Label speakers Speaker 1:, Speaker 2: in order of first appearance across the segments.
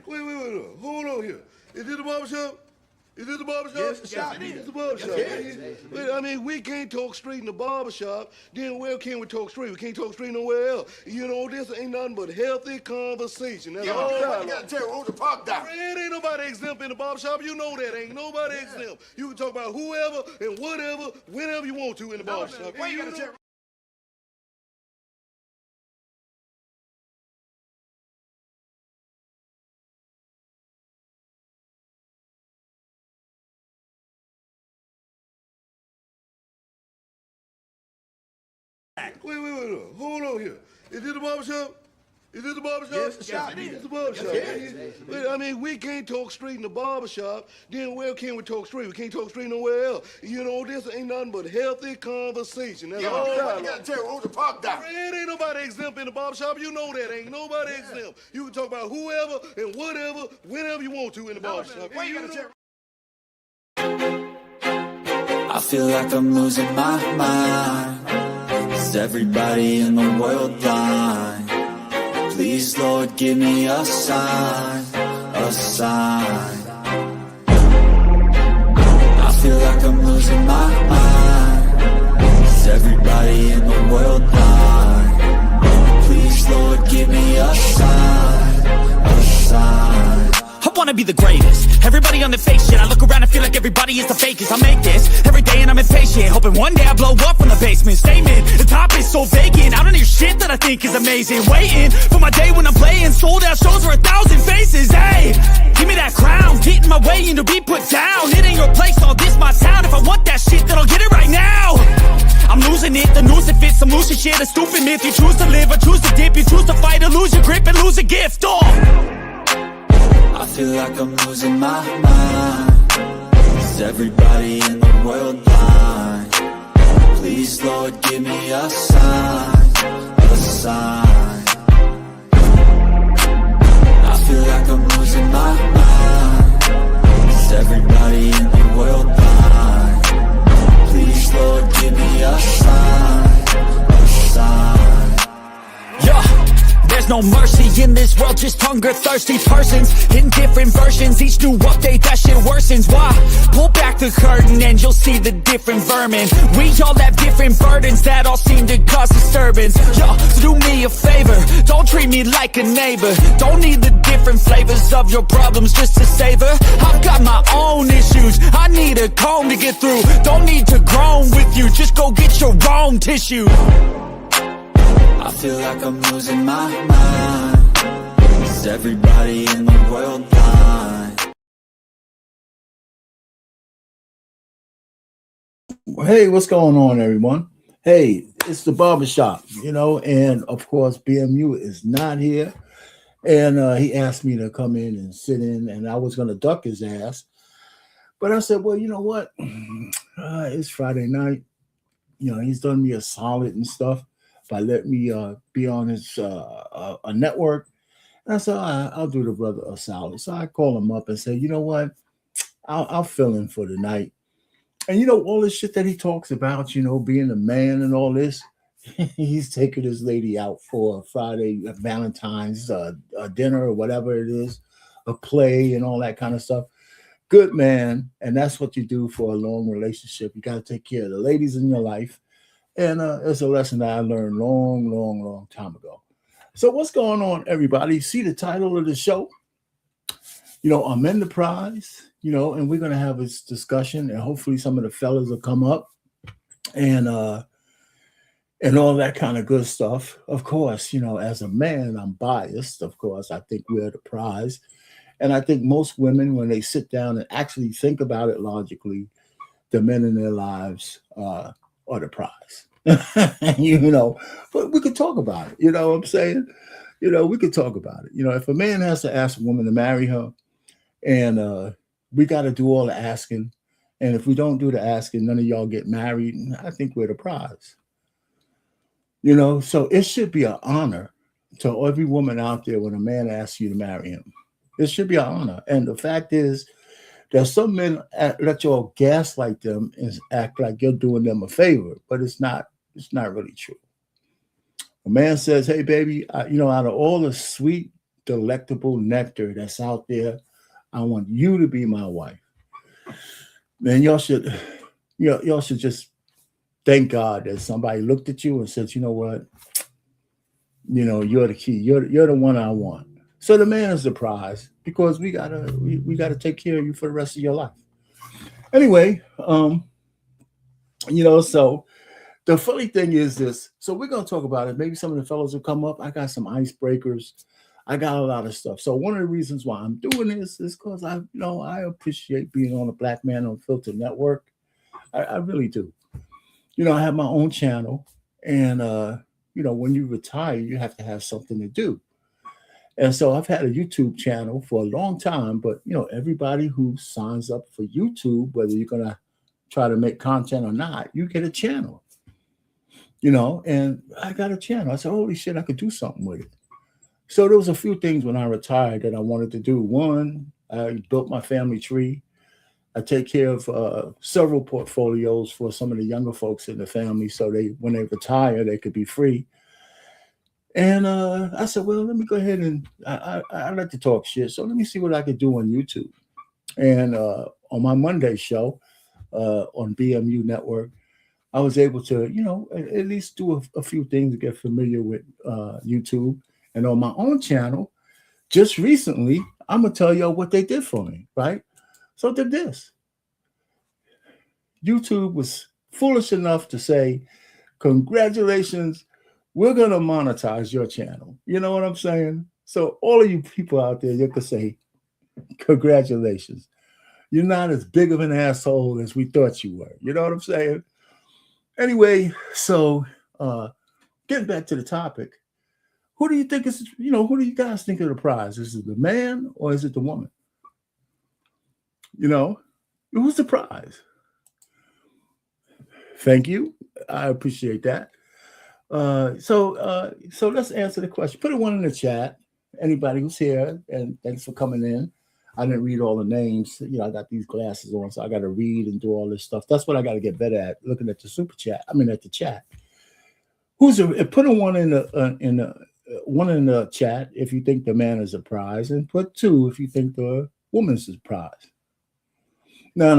Speaker 1: Wait. Hold on here. Is this the barbershop? Is this the barbershop?
Speaker 2: Yes, it is.
Speaker 1: It's the barbershop. Wait, I mean, we can't talk straight in the barbershop. Then where can we talk straight? We can't talk straight nowhere else. You know, this ain't nothing but healthy conversation. That's all.
Speaker 2: You gotta tell who's the park down.
Speaker 1: It ain't nobody exempt in the barbershop. You know that. Ain't nobody exempt. You can talk about whoever and whatever, whenever you want to in the barbershop.
Speaker 2: Why you gotta tell?
Speaker 1: Wait. Hold on here. Is this the barbershop? Is this the barbershop?
Speaker 2: Yes, it is.
Speaker 1: It's the barbershop. Wait, I mean, we can't talk straight in the barbershop. Then where can we talk straight? We can't talk straight nowhere else. You know, this ain't nothing but healthy conversation. That's all.
Speaker 2: You gotta tell who's the park down.
Speaker 1: It ain't nobody exempt in the barbershop. You know that. Ain't nobody exempt. You can talk about whoever and whatever, whenever you want to in the barbershop.
Speaker 2: Why you gotta tell?
Speaker 3: I feel like I'm losing my mind. Is everybody in the world blind? Please, Lord, give me a sign, a sign. I feel like I'm losing my mind. Is everybody in the world blind? Please, Lord, give me a sign, a sign.
Speaker 4: I wanna be the greatest. Everybody on the fake shit. I look around and feel like everybody is the fakest. I make this every day and I'm impatient, hoping one day I blow up from the basement. Statement, the top is so vacant. I don't hear shit that I think is amazing. Waiting for my day when I'm playing sold out shows for 1,000 faces. Hey, give me that crown, get in my way and to be put down. It ain't your place, all this my town. If I want that shit, then I'll get it right now. I'm losing it, the noose it fits, some losing shit, a stupid myth. You choose to live or choose to dip, you choose to fight or lose your grip and lose a gift.
Speaker 3: I feel like I'm losing my mind. Is everybody in the world blind? Please, Lord, give me a sign, a sign. I feel like I'm losing my mind. Is everybody in the world blind? Please, Lord, give me a sign, a sign.
Speaker 4: Yeah. There's no mercy in this world, just hunger-thirsty persons in different versions. Each new update, that shit worsens. Why? Pull back the curtain and you'll see the different vermin. We all have different burdens that all seem to cause disturbance. Yo, so do me a favor, don't treat me like a neighbor. Don't need the different flavors of your problems just to savor. I've got my own issues, I need a comb to get through. Don't need to groan with you, just go get your own tissue.
Speaker 3: I feel like I'm losing my mind. Is everybody in the world blind?
Speaker 5: Hey, what's going on, everyone? Hey, it's the barbershop, and of course, BMU is not here. And he asked me to come in and sit in, and I was going to duck his ass. But I said, well, you know what? It's Friday night. He's done me a solid and stuff by letting me be on his a network. And I said, I'll do the brother a solid. So I call him up and say, you know what? I'll fill in for the night. And all this shit that he talks about, being a man and all this, he's taking his lady out for a Friday, Valentine's a dinner or whatever it is, a play and all that kind of stuff. Good man. And that's what you do for a long relationship. You got to take care of the ladies in your life. And it's a lesson that I learned long time ago. So what's going on, everybody? See the title of the show? I'm in the prize, and we're going to have this discussion, and hopefully some of the fellas will come up and all that kind of good stuff. Of course, as a man, I'm biased. Of course, I think we're the prize. And I think most women, when they sit down and actually think about it logically, the men in their lives are the prize. But we could talk about it. You know what I'm saying? We could talk about it. If a man has to ask a woman to marry her, and we got to do all the asking, and if we don't do the asking, none of y'all get married, I think we're the prize. So it should be an honor to every woman out there when a man asks you to marry him. It should be an honor. And the fact is, there's some men let y'all gaslight them and act like you're doing them a favor, but it's not really true. A man says, hey, baby, out of all the sweet, delectable nectar that's out there. I want you to be my wife. Man, y'all should just thank God that somebody looked at you and said, you know what? You're the key. You're the one I want. So the man is the prize because we gotta take care of you for the rest of your life. Anyway, so the funny thing is this. So we're gonna talk about it. Maybe some of the fellows will come up. I got some icebreakers. I got a lot of stuff. So one of the reasons why I'm doing this is because I appreciate being on the Black Man Unfiltered Network. I really do. I have my own channel, and when you retire, you have to have something to do. And so I've had a YouTube channel for a long time, but everybody who signs up for YouTube, whether you're gonna try to make content or not, you get a channel. And I got a channel. I said, holy shit, I could do something with it. So there was a few things when I retired that I wanted to do. One, I built my family tree. I take care of several portfolios for some of the younger folks in the family, so when they retire, they could be free. And I said, well, let me go ahead and I like to talk shit, so let me see what I could do on YouTube. And on my Monday show on BMU Network, I was able to, at least do a few things to get familiar with YouTube. And on my own channel, just recently, I'm going to tell y'all what they did for me, right? So did this. YouTube was foolish enough to say, congratulations, we're going to monetize your channel. You know what I'm saying? So all of you people out there, you could say, congratulations. You're not as big of an asshole as we thought you were. You know what I'm saying? Anyway, so getting back to the topic, who do you think is, who do you guys think of the prize? Is it the man or is it the woman? Who's the prize? Thank you. I appreciate that. So let's answer the question. Put a one in the chat. Anybody who's here, and thanks for coming in. I didn't read all the names. I got these glasses on, so I got to read and do all this stuff. That's what I got to get better at, looking at the super chat. I mean, at the chat. Put a one in the chat if you think the man is a prize, and put two if you think the woman's a prize. No.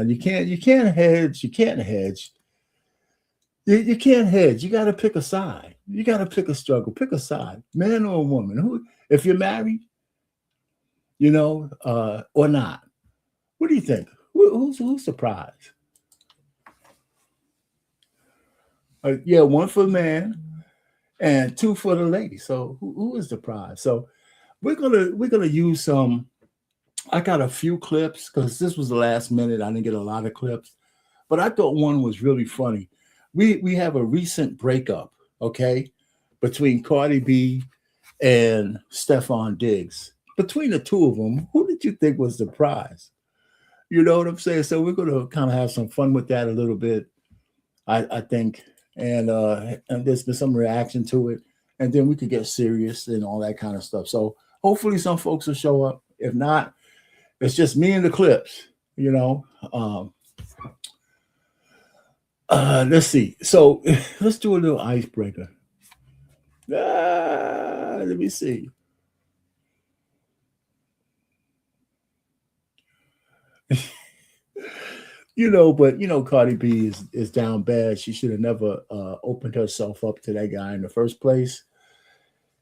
Speaker 5: You can't hedge. You can't hedge. You can't hedge. You got to pick a side. You got to pick a struggle. Pick a side, man or a woman. Who, if you're married, or not. What do you think? Who's the prize? Yeah, one for the man and two for the lady. So who is the prize? So we're gonna use some. I got a few clips because this was the last minute. I didn't get a lot of clips, but I thought one was really funny. We have a recent breakup, okay, between Cardi B and Stephon Diggs. Between the two of them, who did you think was the prize? You know what I'm saying? So we're going to kind of have some fun with that a little bit, I think. And there's been some reaction to it. And then we could get serious and all that kind of stuff. So hopefully some folks will show up. If not, it's just me and the clips, Let's see. So let's do a little icebreaker. Let me see. But Cardi B is down bad. She should have never opened herself up to that guy in the first place.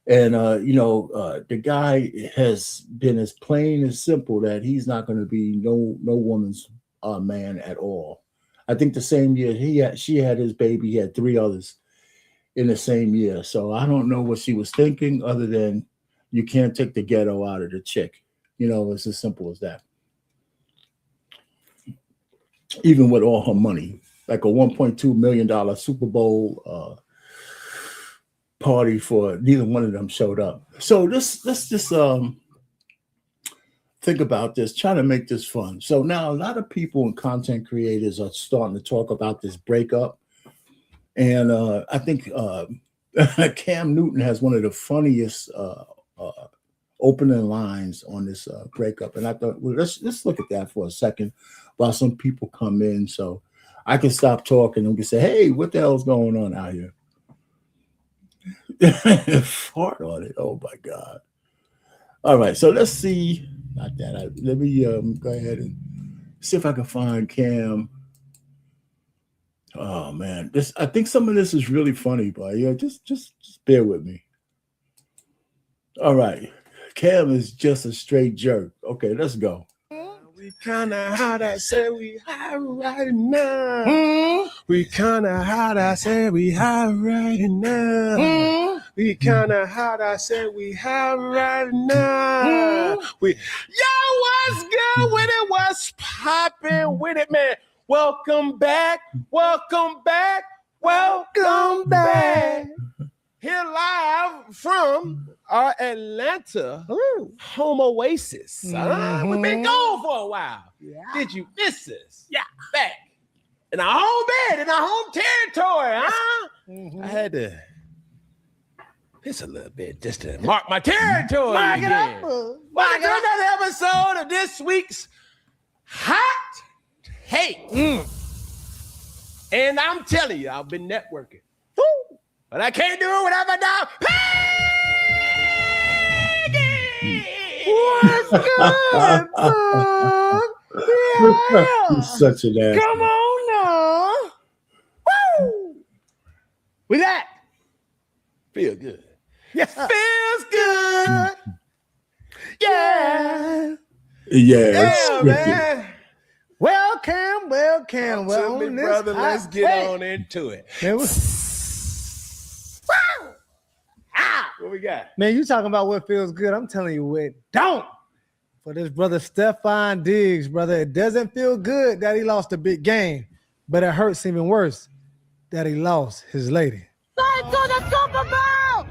Speaker 5: And the guy has been as plain as simple that he's not going to be no woman's man at all. I think the same year she had his baby, he had 3 others in the same year. So I don't know what she was thinking, other than you can't take the ghetto out of the chick. It's as simple as that. Even with all her money, like a $1.2 million Super Bowl party for neither one of them showed up. So let's just think about this, try to make this fun. So now a lot of people and content creators are starting to talk about this breakup. And I think Cam Newton has one of the funniest opening lines on this breakup. And I thought, well, let's look at that for a second while some people come in, so I can stop talking and we can say, hey, what the hell's going on out here? Fart on it. Oh my God. All right, so let's see. Not that. Let me go ahead and see if I can find Cam. Oh man, this I think some of this is really funny, but yeah, just bear with me. All right, Cam is just a straight jerk. Okay, let's go.
Speaker 6: We kinda hot, I say we high right now. We kinda hot, I say we high right now. We kinda hot, I say we high right now. Yo, what's good with it? What's poppin' with it, man? Welcome back, welcome back, welcome back. Here live from our Atlanta home oasis. We've been gone for a while. Yeah. Did you miss us? Yeah. Back in our home bed, in our home territory, huh? I had to piss a little bit just to mark my territory. Mark it up. Welcome to another episode of this week's Hot Take. And I'm telling you, I've been networking. But I can't do it without my dog, Peggy! What's good, son? Yeah.
Speaker 5: He's such an ass.
Speaker 6: Come on now. Woo! With that, feel good. Yeah. Feels good. Yeah.
Speaker 5: Yeah,
Speaker 6: man.
Speaker 7: Welcome.
Speaker 6: Well, me, brother, let's get on into it. What we got?
Speaker 7: Man, you talking about what feels good. I'm telling you what don't. For this brother Stephon Diggs, brother, it doesn't feel good that he lost a big game, but it hurts even worse that he lost his lady.
Speaker 8: Let's go to the Super Bowl!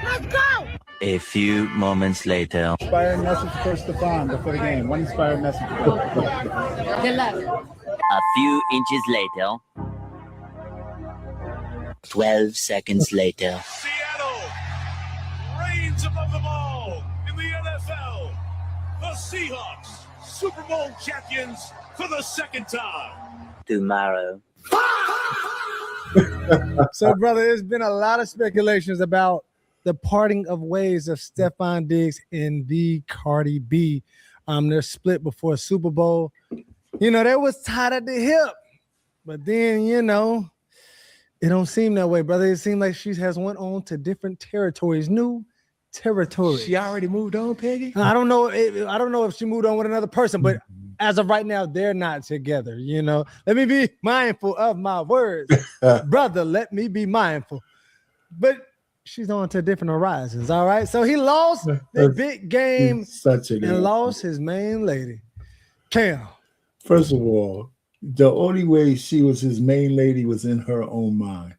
Speaker 8: Let's go!
Speaker 9: A few moments later.
Speaker 10: Inspiring message for Stephon before the game. One inspiring message.
Speaker 8: Good luck.
Speaker 9: A few inches later. 12 seconds later.
Speaker 11: Seattle reigns above them all in the NFL. The Seahawks, Super Bowl champions for the second time.
Speaker 9: Tomorrow.
Speaker 7: So, brother, there's been a lot of speculations about the parting of ways of Stephon Diggs and the Cardi B. They're split before Super Bowl. You know, they was tied at the hip. But then, you know, it don't seem that way, brother. It seems like she has went on to different territories, new territories.
Speaker 6: She already moved on, Peggy?
Speaker 7: I don't know if she moved on with another person, but as of right now, they're not together. You know, let me be mindful of my words, brother. Let me be mindful. But she's on to different horizons. All right. So he lost the big game and lost his main lady. Cam.
Speaker 5: First of all, the only way she was his main lady was in her own mind.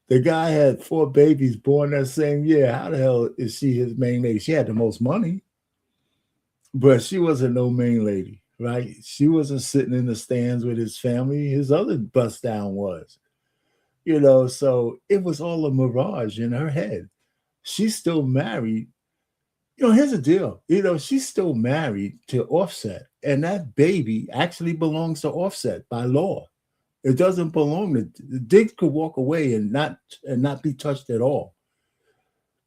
Speaker 5: The guy had 4 babies born that same year. How the hell is she his main lady? She had the most money, but she wasn't no main lady, right? She wasn't sitting in the stands with his family. His other bust down was, you know, so it was all a mirage in her head. She's still married. You know, here's the deal. You know, she's still married to Offset. And that baby actually belongs to Offset by law. It doesn't belong to Diggs. Could walk away and not be touched at all.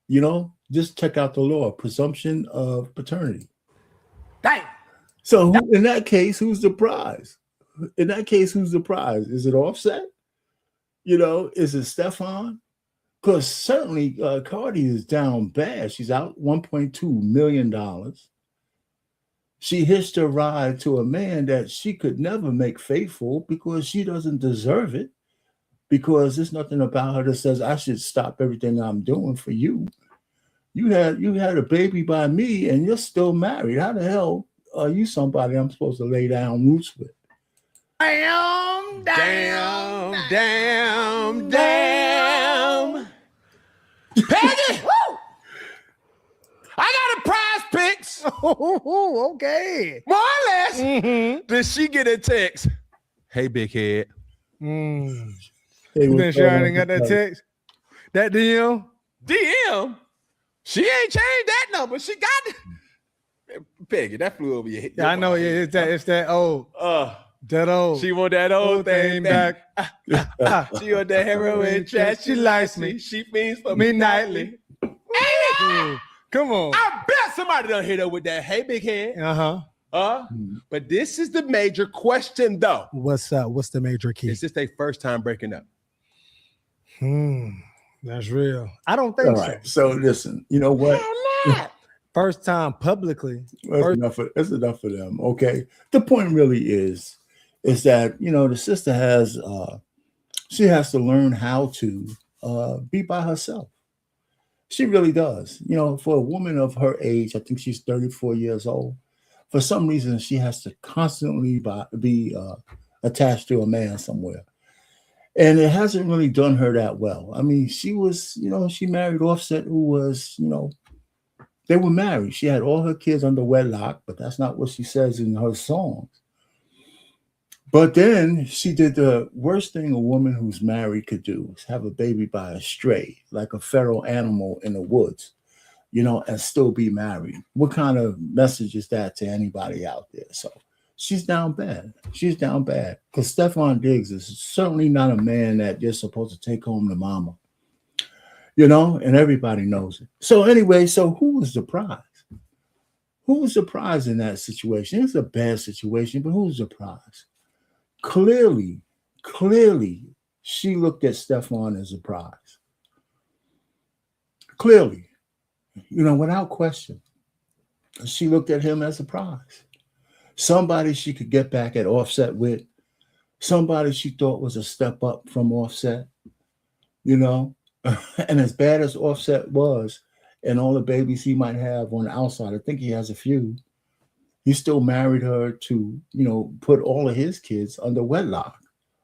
Speaker 5: You know, just check out the law, presumption of paternity.
Speaker 7: Dang.
Speaker 5: So in that case, who's the prize? In that case, who's the prize? Is it Offset? You know, is it Stephon? Because certainly Cardi is down bad. She's out $1.2 million. She hitched a ride to a man that she could never make faithful because she doesn't deserve it, because there's nothing about her that says I should stop everything I'm doing for you. You had a baby by me and you're still married. How Are you somebody I'm supposed to lay down roots with?
Speaker 6: Damn. Peggy! I got a prize picks.
Speaker 7: Oh, okay.
Speaker 6: More or less. Mm-hmm. Did she get a text? Hey, big head.
Speaker 7: Hey, you been sharing got that text? That DM?
Speaker 6: DM? She ain't changed that number. She got it. Peggy, that flew over your head.
Speaker 7: Yeah, I know. Yeah, it's that old. That old.
Speaker 6: She want that old thing back. She want that heroin trash. She likes me. She means for me nightly.
Speaker 7: Come on.
Speaker 6: I bet somebody done hit her with that. Hey, big head. But this is the major question, though.
Speaker 7: What's up? What's the major key?
Speaker 6: Is this their first time breaking up?
Speaker 7: That's real. I don't think
Speaker 5: All right. So listen, you know what?
Speaker 7: First time publicly.
Speaker 5: That's enough for them. Okay. The point really is that, you know, the sister has she has to learn how to be by herself. She really does. You know, for a woman of her age, I think she's 34 years old. For some reason, she has to constantly be attached to a man somewhere. And it hasn't really done her that well. I mean, she was, you know, she married Offset, who was, you know, they were married. She had all her kids under wedlock, but that's not what she says in her songs. But then she did the worst thing a woman who's married could do, is have a baby by a stray, like a feral animal in the woods, you know, and still be married. What kind of message is that to anybody out there? So she's down bad. She's down bad because Stephon Diggs is certainly not a man that you're supposed to take home to mama, you know, and everybody knows it. So anyway, so who was the prize? Who was the prize in that situation? It's a bad situation, but who's the prize? Clearly, she looked at Stephon as a prize. Clearly, you know, without question, she looked at him as a prize. Somebody she could get back at Offset with, somebody she thought was a step up from Offset, you know. And as bad as Offset was, and all the babies he might have on the outside, I think he has a few, he still married her to, you know, put all of his kids under wedlock,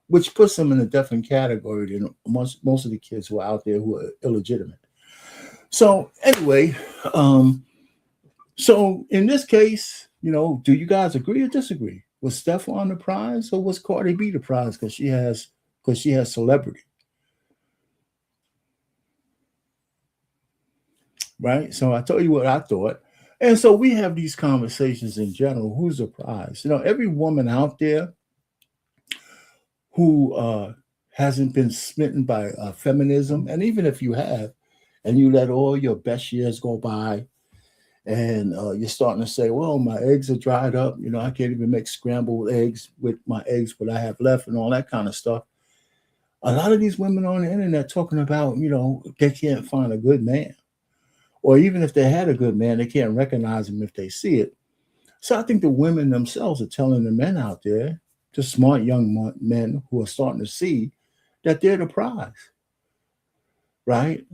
Speaker 5: which puts him in a different category than most of the kids who are out there who are illegitimate. So anyway, so in this case, you know, do you guys agree or disagree? Was Stephon the prize or was Cardi B the prize because she has celebrity? Right? So I told you what I thought. And so we have these conversations in general. Who's the prize? You know, every woman out there who hasn't been smitten by feminism, and even if you have, and you let all your best years go by, and you're starting to say, well, my eggs are dried up. You know, I can't even make scrambled eggs with my eggs, what I have left and all that kind of stuff. A lot of these women on the internet talking about, you know, they can't find a good man. Or even if they had a good man, they can't recognize him if they see it. So I think the women themselves are telling the men out there, the smart young men who are starting to see that they're the prize, right?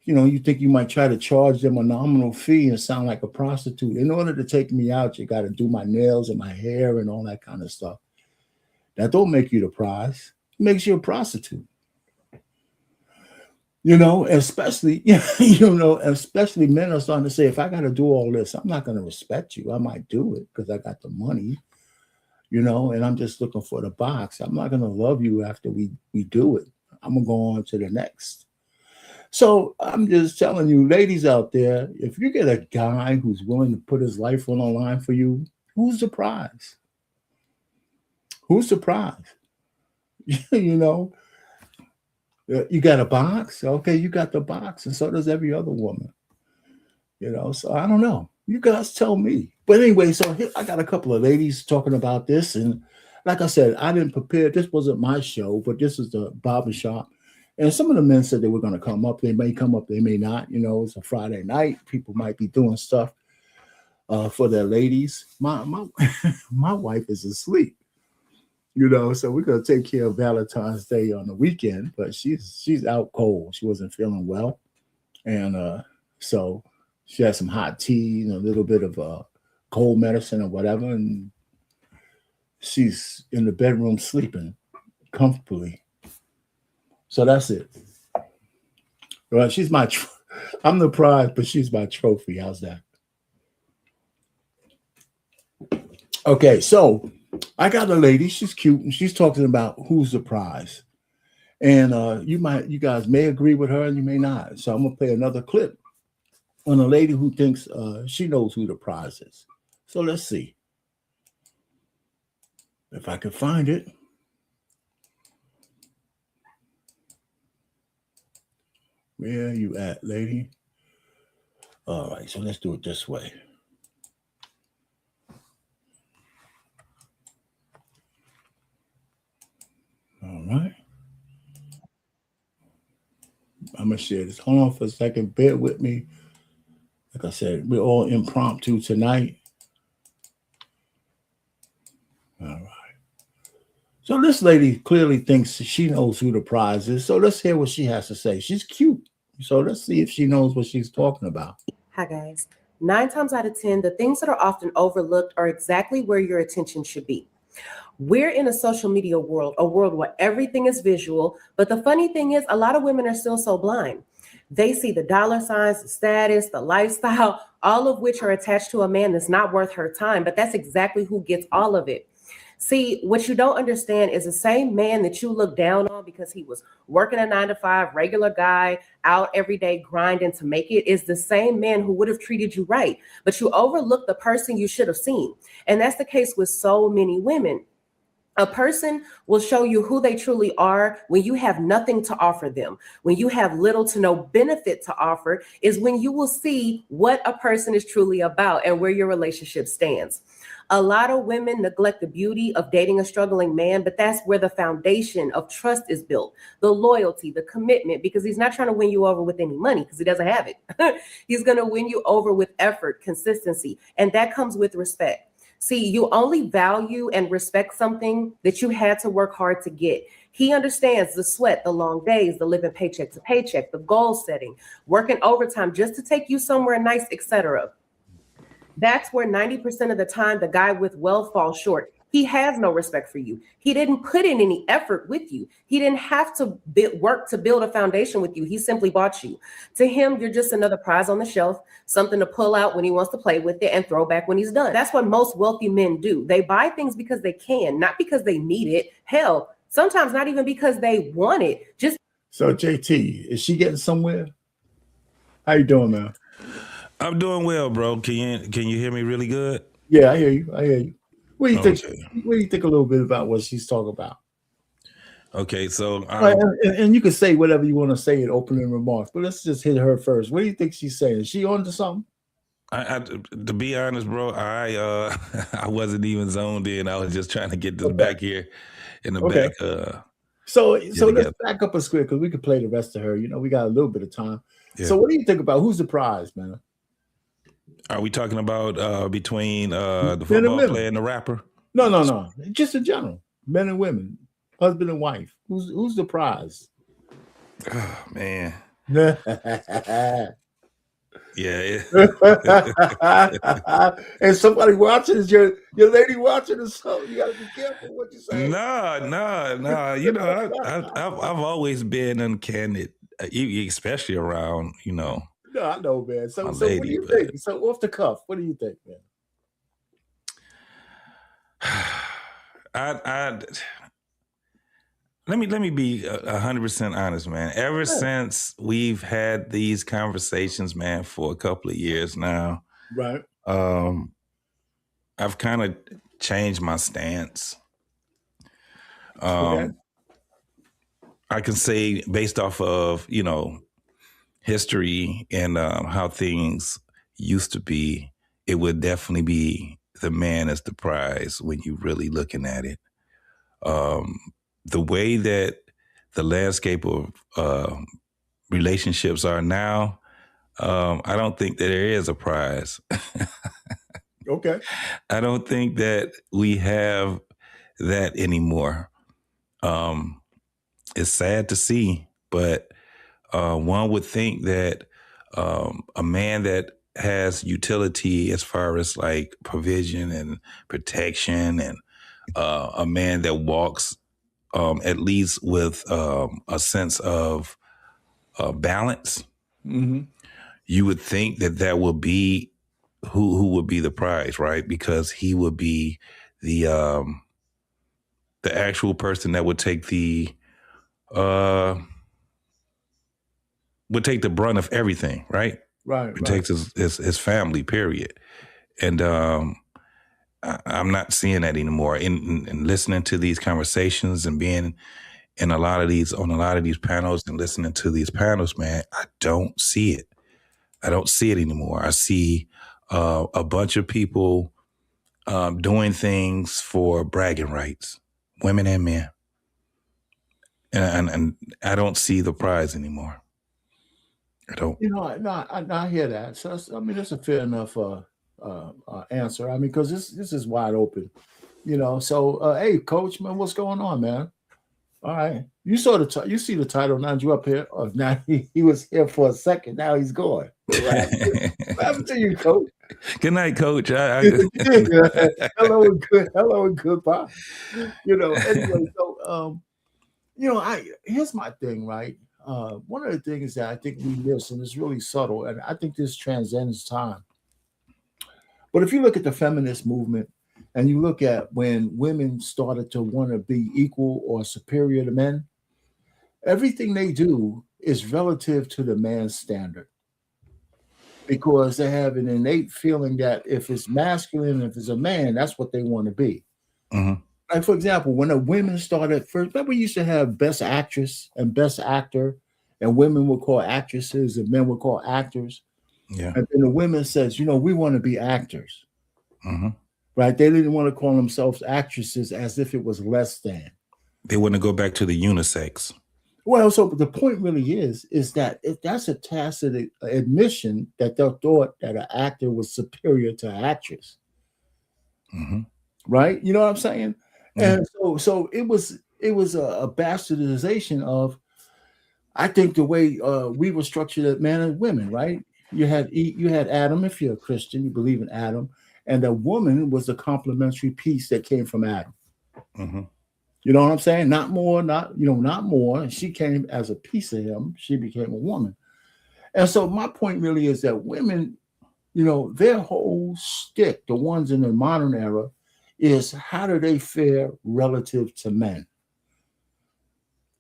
Speaker 5: You know, you think you might try to charge them a nominal fee and sound like a prostitute. In order to take me out, you got to do my nails and my hair and all that kind of stuff. That don't make you the prize. It makes you a prostitute. You know, especially men are starting to say, if I got to do all this, I'm not going to respect you. I might do it because I got the money, you know, and I'm just looking for the box. I'm not going to love you after we do it. I'm going to go on to the next. So I'm just telling you, ladies out there, if you get a guy who's willing to put his life on the line for you, who's the prize? Who's the prize? You know? You got a box? Okay, you got the box, and so does every other woman. You know, so I don't know. You guys tell me. But anyway, so here, I got a couple of ladies talking about this, and like I said, I didn't prepare. This wasn't my show, but this is the Barbershop. And some of the men said they were going to come up. They may come up, they may not. You know, it's a Friday night. People might be doing stuff for their ladies. My wife is asleep. You know, so we're gonna take care of Valentine's Day on the weekend, but she's out cold. She wasn't feeling well, and so she had some hot tea and a little bit of cold medicine or whatever, and she's in the bedroom sleeping comfortably. So that's it. Well, she's my. I'm the prize, but she's my trophy. How's that? Okay, so. I got a lady, she's cute, and she's talking about who's the prize. And you guys may agree with her and you may not. So I'm gonna play another clip on a lady who thinks she knows who the prize is. So let's see if I can find it. Where are you at, lady? All right, so let's do it this way. All right. I'm going to share this. Hold on for a second. Bear with me. Like I said, we're all impromptu tonight. All right. So this lady clearly thinks she knows who the prize is. So let's hear what she has to say. She's cute. So let's see if she knows what she's talking about.
Speaker 12: Hi, guys. 9 times out of 10, the things that are often overlooked are exactly where your attention should be. We're in a social media world, a world where everything is visual. But the funny thing is, a lot of women are still so blind. They see the dollar signs, the status, the lifestyle, all of which are attached to a man that's not worth her time. But that's exactly who gets all of it. See, what you don't understand is the same man that you look down on because he was working a 9-to-5, regular guy, out every day grinding to make it, is the same man who would have treated you right. But you overlook the person you should have seen. And that's the case with so many women. A person will show you who they truly are when you have nothing to offer them. When you have little to no benefit to offer is when you will see what a person is truly about and where your relationship stands. A lot of women neglect the beauty of dating a struggling man, but that's where the foundation of trust is built, the loyalty, the commitment, because he's not trying to win you over with any money because he doesn't have it. He's going to win you over with effort, consistency, and that comes with respect. See, you only value and respect something that you had to work hard to get. He understands the sweat, the long days, the living paycheck to paycheck, the goal setting, working overtime just to take you somewhere nice, etc. That's where 90% of the time the guy with wealth falls short. He has no respect for you. He didn't put in any effort with you. He didn't have to work to build a foundation with you. He simply bought you. To him, you're just another prize on the shelf, something to pull out when he wants to play with it and throw back when he's done. That's what most wealthy men do. They buy things because they can, not because they need it. Hell, sometimes not even because they want it. Just
Speaker 5: So JT, is she getting somewhere? How you doing, man?
Speaker 13: I'm doing well, bro. Can you hear me really good?
Speaker 5: Yeah, I hear you. What do you think? What do you think a little bit about what she's talking about?
Speaker 13: Okay, so
Speaker 5: and you can say whatever you want to say in opening remarks, but let's just hit her first. What do you think she's saying? Is she on to something?
Speaker 13: To be honest, bro, I wasn't even zoned in. I was just trying to get to the back here in the back.
Speaker 5: So let's back up a square because we could play the rest of her. You know, we got a little bit of time. Yeah. So what do you think about who's the prize, man?
Speaker 13: Are we talking about between the football player and the rapper?
Speaker 5: No. Just in general, men and women, husband and wife. Who's the prize?
Speaker 13: Oh, man. Yeah.
Speaker 5: And somebody watching is your lady watching or something. You gotta be careful what you say.
Speaker 13: No. You know, I've always been uncandid, especially around, you know.
Speaker 5: No, I know, man. So what do you think? So off the cuff, what do you think, man?
Speaker 13: Let me be 100% honest, man. Ever since we've had these conversations, man, for a couple of years now,
Speaker 5: right?
Speaker 13: I've kind of changed my stance. I can say based off of, you know, history and how things used to be, it would definitely be the man as the prize when you're really looking at it. The way that the landscape of relationships are now, I don't think that there is a prize.
Speaker 5: Okay.
Speaker 13: I don't think that we have that anymore. It's sad to see, but one would think that a man that has utility as far as like provision and protection and a man that walks at least with a sense of balance, you would think that would be who would be the prize, right? Because he would be the actual person that would take the brunt of everything, right?
Speaker 5: Right.
Speaker 13: Protects his family, period. And I'm not seeing that anymore. In listening to these conversations and being in on a lot of these panels and listening to these panels, man, I don't see it. I don't see it anymore. I see a bunch of people doing things for bragging rights, women and men. And I don't see the prize anymore. I don't.
Speaker 5: You know, no, I hear that. So I mean, that's a fair enough answer. I mean, because this is wide open. You know, so hey, Coach, man, what's going on, man? All right, you saw you see the title. Now you up here. Oh, now he was here for a second. Now he's gone. What happened to you, Coach?
Speaker 13: Good night, Coach.
Speaker 5: Hello and goodbye. You know. Anyway, so you know, here's my thing, right? One of the things that I think we miss, and it's really subtle, and I think this transcends time. But if you look at the feminist movement, and you look at when women started to want to be equal or superior to men, everything they do is relative to the man's standard. Because they have an innate feeling that if it's masculine, if it's a man, that's what they want to be.
Speaker 13: Mm-hmm.
Speaker 5: Like, for example, when the women started first, remember we used to have best actress and best actor, and women would call actresses and men would call actors.
Speaker 13: Yeah.
Speaker 5: And then the women says, you know, we want to be actors.
Speaker 13: Mm-hmm.
Speaker 5: Right? They didn't want to call themselves actresses as if it was less than.
Speaker 13: They want to go back to the unisex.
Speaker 5: Well, so the point really is that that's a tacit admission that they thought that an actor was superior to an actress.
Speaker 13: Mm-hmm.
Speaker 5: Right? You know what I'm saying?
Speaker 13: Yeah.
Speaker 5: And so it was a bastardization of, I think, the way we were structured as men and women, right? You had Adam, if you're a Christian, you believe in Adam, and the woman was the complementary piece that came from Adam.
Speaker 13: Mm-hmm.
Speaker 5: You know what I'm saying? Not more. And she came as a piece of him. She became a woman. And so my point really is that women, you know, their whole stick, the ones in the modern era, is how do they fare relative to men?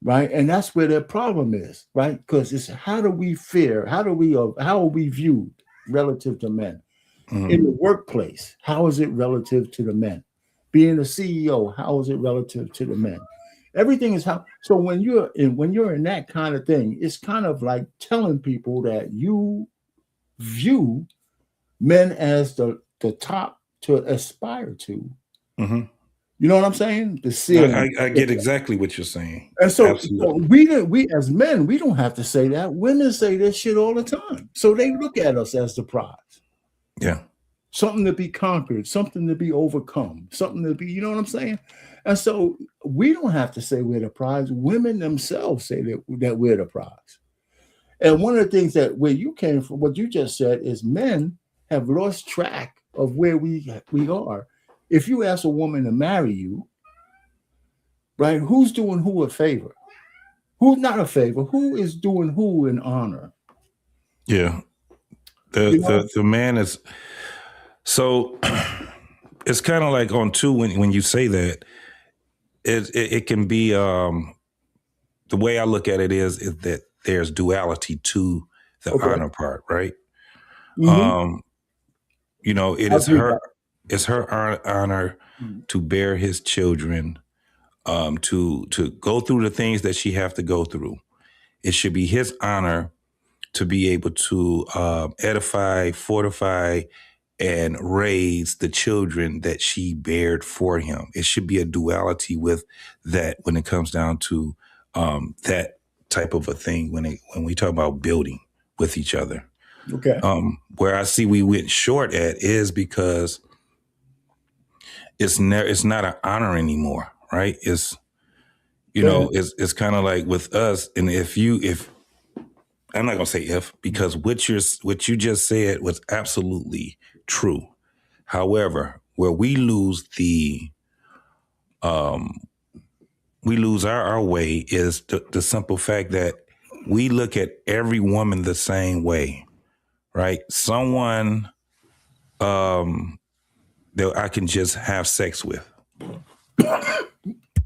Speaker 5: Right? And that's where their problem is, right? Because it's how do we fare? How are we viewed relative to men? Mm-hmm. In the workplace, how is it relative to the men? Being a CEO, how is it relative to the men? Everything is how. So when you're in that kind of thing, it's kind of like telling people that you view men as the top to aspire to.
Speaker 13: Mm-hmm.
Speaker 5: You know what I'm saying? The ceiling.
Speaker 13: I get exactly what you're saying.
Speaker 5: And so we as men, we don't have to say that. Women say this shit all the time. So they look at us as the prize.
Speaker 13: Yeah.
Speaker 5: Something to be conquered, something to be overcome, something to be, you know what I'm saying? And so we don't have to say we're the prize. Women themselves say that we're the prize. And one of the things that where you came from, what you just said, is men have lost track of where we are. If you ask a woman to marry you, right, who's doing who a favor? Who's not a favor? Who is doing who an honor?
Speaker 13: Yeah. The man is... So it's kind of like on two when you say that, it can be the way I look at it is that there's duality to the honor part, right? Mm-hmm. You know, it's her honor to bear his children, to go through the things that she have to go through. It should be his honor to be able to edify, fortify, and raise the children that she bared for him. It should be a duality with that when it comes down to that type of a thing when we talk about building with each other.
Speaker 5: Okay.
Speaker 13: Where I see we went short at is because it's not an honor anymore, right? It's it's kind of like with us, and if I'm not gonna say if, because what you just said was absolutely true. However, where we lose our way is the simple fact that we look at every woman the same way, right? Someone that I can just have sex with.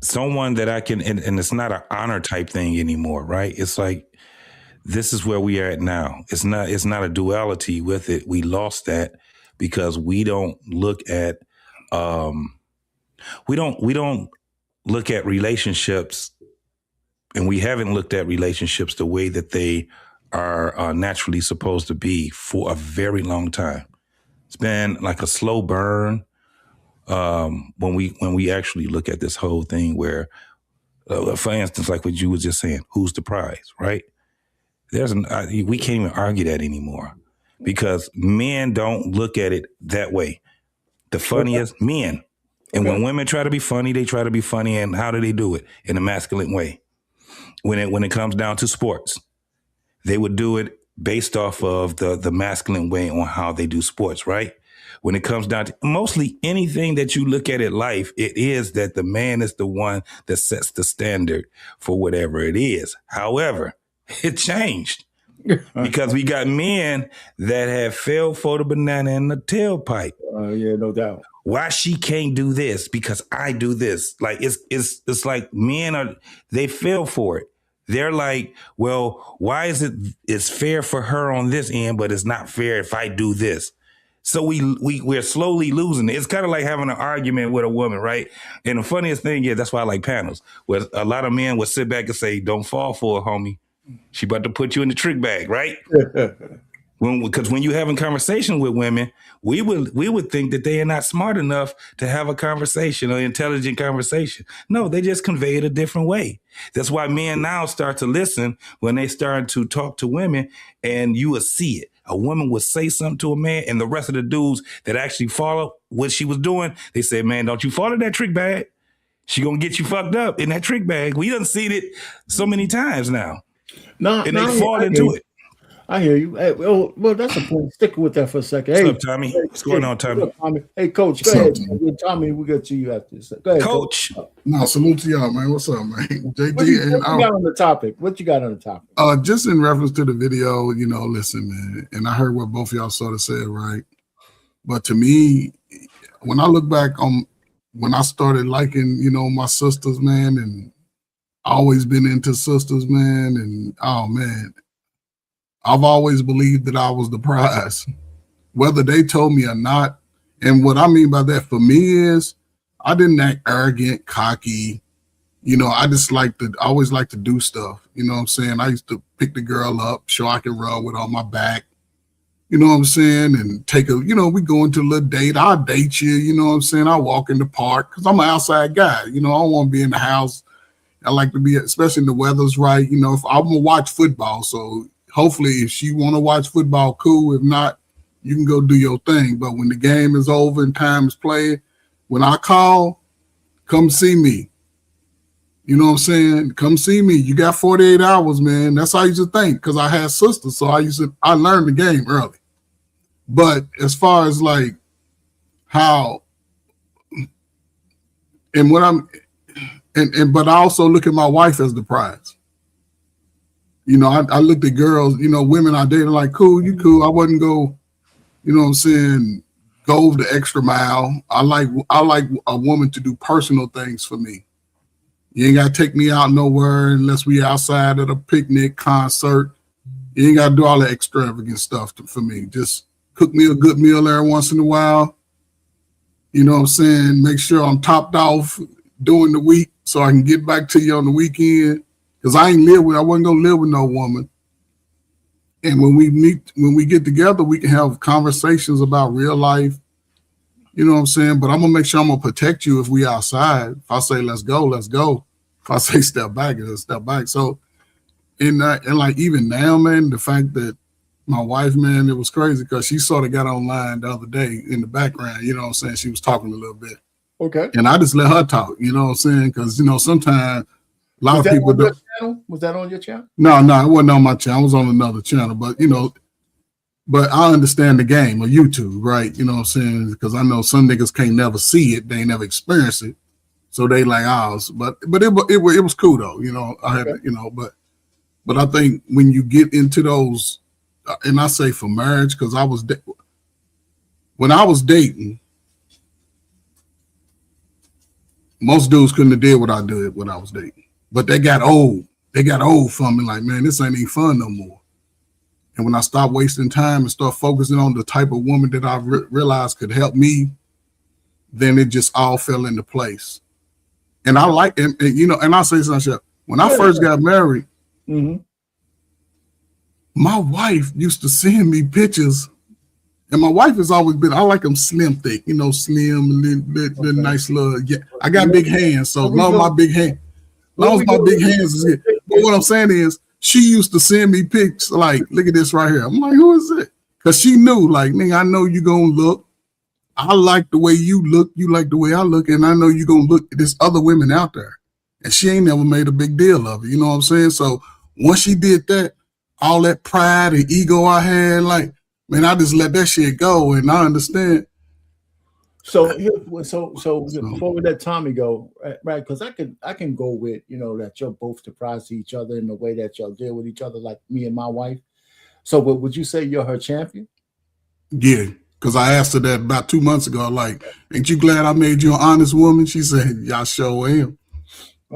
Speaker 13: Someone that I can, and it's not an honor type thing anymore, right? It's like, this is where we are at now. It's not a duality with it. We lost that because we don't look at we don't look at relationships, and we haven't looked at relationships the way that they are naturally supposed to be for a very long time. It's been like a slow burn when we actually look at this whole thing where, for instance, like what you was just saying, who's the prize, right? We can't even argue that anymore because men don't look at it that way. The funniest men. And when women try to be funny, they try to be funny. And how do they do it? In a masculine way. When it comes down to sports, they would do it based off of the masculine way on how they do sports, right? When it comes down to mostly anything that you look at in life, it is that the man is the one that sets the standard for whatever it is. However, it changed because we got men that have fell for the banana in the tailpipe.
Speaker 5: Yeah, no doubt.
Speaker 13: Why she can't do this because I do this? Like it's like men they fell for it. They're like, well, why is it's fair for her on this end, but it's not fair if I do this? So we're slowly losing it. It's kind of like having an argument with a woman, right? And the funniest thing is that's why I like panels, where a lot of men would sit back and say, "Don't fall for her, homie. She about to put you in the trick bag," right? Because when you're having conversation with women, we would think that they are not smart enough to have a conversation, an intelligent conversation. No, they just convey it a different way. That's why men now start to listen when they start to talk to women, and you will see it. A woman would say something to a man, and the rest of the dudes that actually follow what she was doing, they say, "Man, don't you follow that trick bag. She gonna get you fucked up in that trick bag." We done seen it so many times now. And they fall into it.
Speaker 5: I hear you. Hey, well, that's a point. Stick with that for a second.
Speaker 13: What's
Speaker 5: Hey,
Speaker 13: up, Tommy? What's going on, Tommy?
Speaker 5: What's up, Tommy? Hey, Coach, go ahead. Tommy, we'll get to you after this. Go ahead,
Speaker 13: Coach.
Speaker 14: No, salute to y'all, man. What's up, man? JD,
Speaker 5: what you got on the topic? What you got on the topic?
Speaker 14: Just in reference to the video, listen, man, and I heard what both of y'all sort of said, right? But to me, when I look back on when I started liking, my sisters, man, and I always been into sisters, man, and oh man, I've always believed that I was the prize, whether they told me or not. And what I mean by that for me is I didn't act arrogant, cocky. I just I always like to do stuff. You know what I'm saying? I used to pick the girl up, show I can run with on my back. You know what I'm saying? And take we go into a little date. I'll date you. You know what I'm saying? I walk in the park because I'm an outside guy. I don't want to be in the house. I like to be, especially when the weather's right. If I'm going to watch football. So hopefully if she want to watch football, cool. If not, you can go do your thing. But when the game is over and time is played, when I call, come see me. You know what I'm saying? Come see me. You got 48 hours, man. That's how I used to think because I had sisters. So I learned the game early. But as far as like how and what I'm but I also look at my wife as the prize. I looked at girls, women I dated like, cool, you cool. I wouldn't go, you know what I'm saying, go the extra mile. I like a woman to do personal things for me. You ain't got to take me out nowhere unless we outside at a picnic, concert. You ain't got to do all the extravagant stuff for me. Just cook me a good meal every once in a while. You know what I'm saying? Make sure I'm topped off during the week so I can get back to you on the weekend. Because I wasn't going to live with no woman. And when we get together, we can have conversations about real life. You know what I'm saying? But I'm going to make sure I'm going to protect you if we outside. If I say, let's go, let's go. If I say step back, it's step back. So, and like even now, man, the fact that my wife, man, it was crazy because she sort of got online the other day in the background. You know what I'm saying? She was talking a little bit.
Speaker 5: Okay.
Speaker 14: And I just let her talk, you know what I'm saying? Because, sometimes a lot of people do.
Speaker 5: Was that on your channel?
Speaker 14: No, it wasn't on my channel. I was on another channel. But, but I understand the game of YouTube, right? You know what I'm saying? Because I know some niggas can't never see it. They ain't never experience it. So they like ours. But it was cool, though. I had, but I think when you get into those, and I say for marriage, because when I was dating, most dudes couldn't have did what I did when I was dating. But they got old. They got old from me. Like, man, this ain't even fun no more. And when I stopped wasting time and start focusing on the type of woman that I realized could help me, then it just all fell into place. And I like, and I say something. When I first got married, my wife used to send me pictures, and my wife has always been, I like them slim thick, you know, slim, little nice little, yeah. I got big hands, so long my big hand. Long as my big hands is good. But what I'm saying is, she used to send me pics like, look at this right here. I'm like, who is it? Because she knew, like, nigga, I know you gonna look. I like the way you look. You like the way I look. And I know you gonna look at this other women out there. And she ain't never made a big deal of it. You know what I'm saying? So once she did that, all that pride and ego I had, like, man, I just let that shit go. And I understand.
Speaker 5: So before we let Tommy go, right? Because I can go with, you know, that you're both surprised to each other in the way that y'all deal with each other, like me and my wife. So, but would you say you're her champion?
Speaker 14: Yeah, because I asked her that about 2 months ago. Like, ain't you glad I made you an honest woman? She said, "Yeah, I sure am."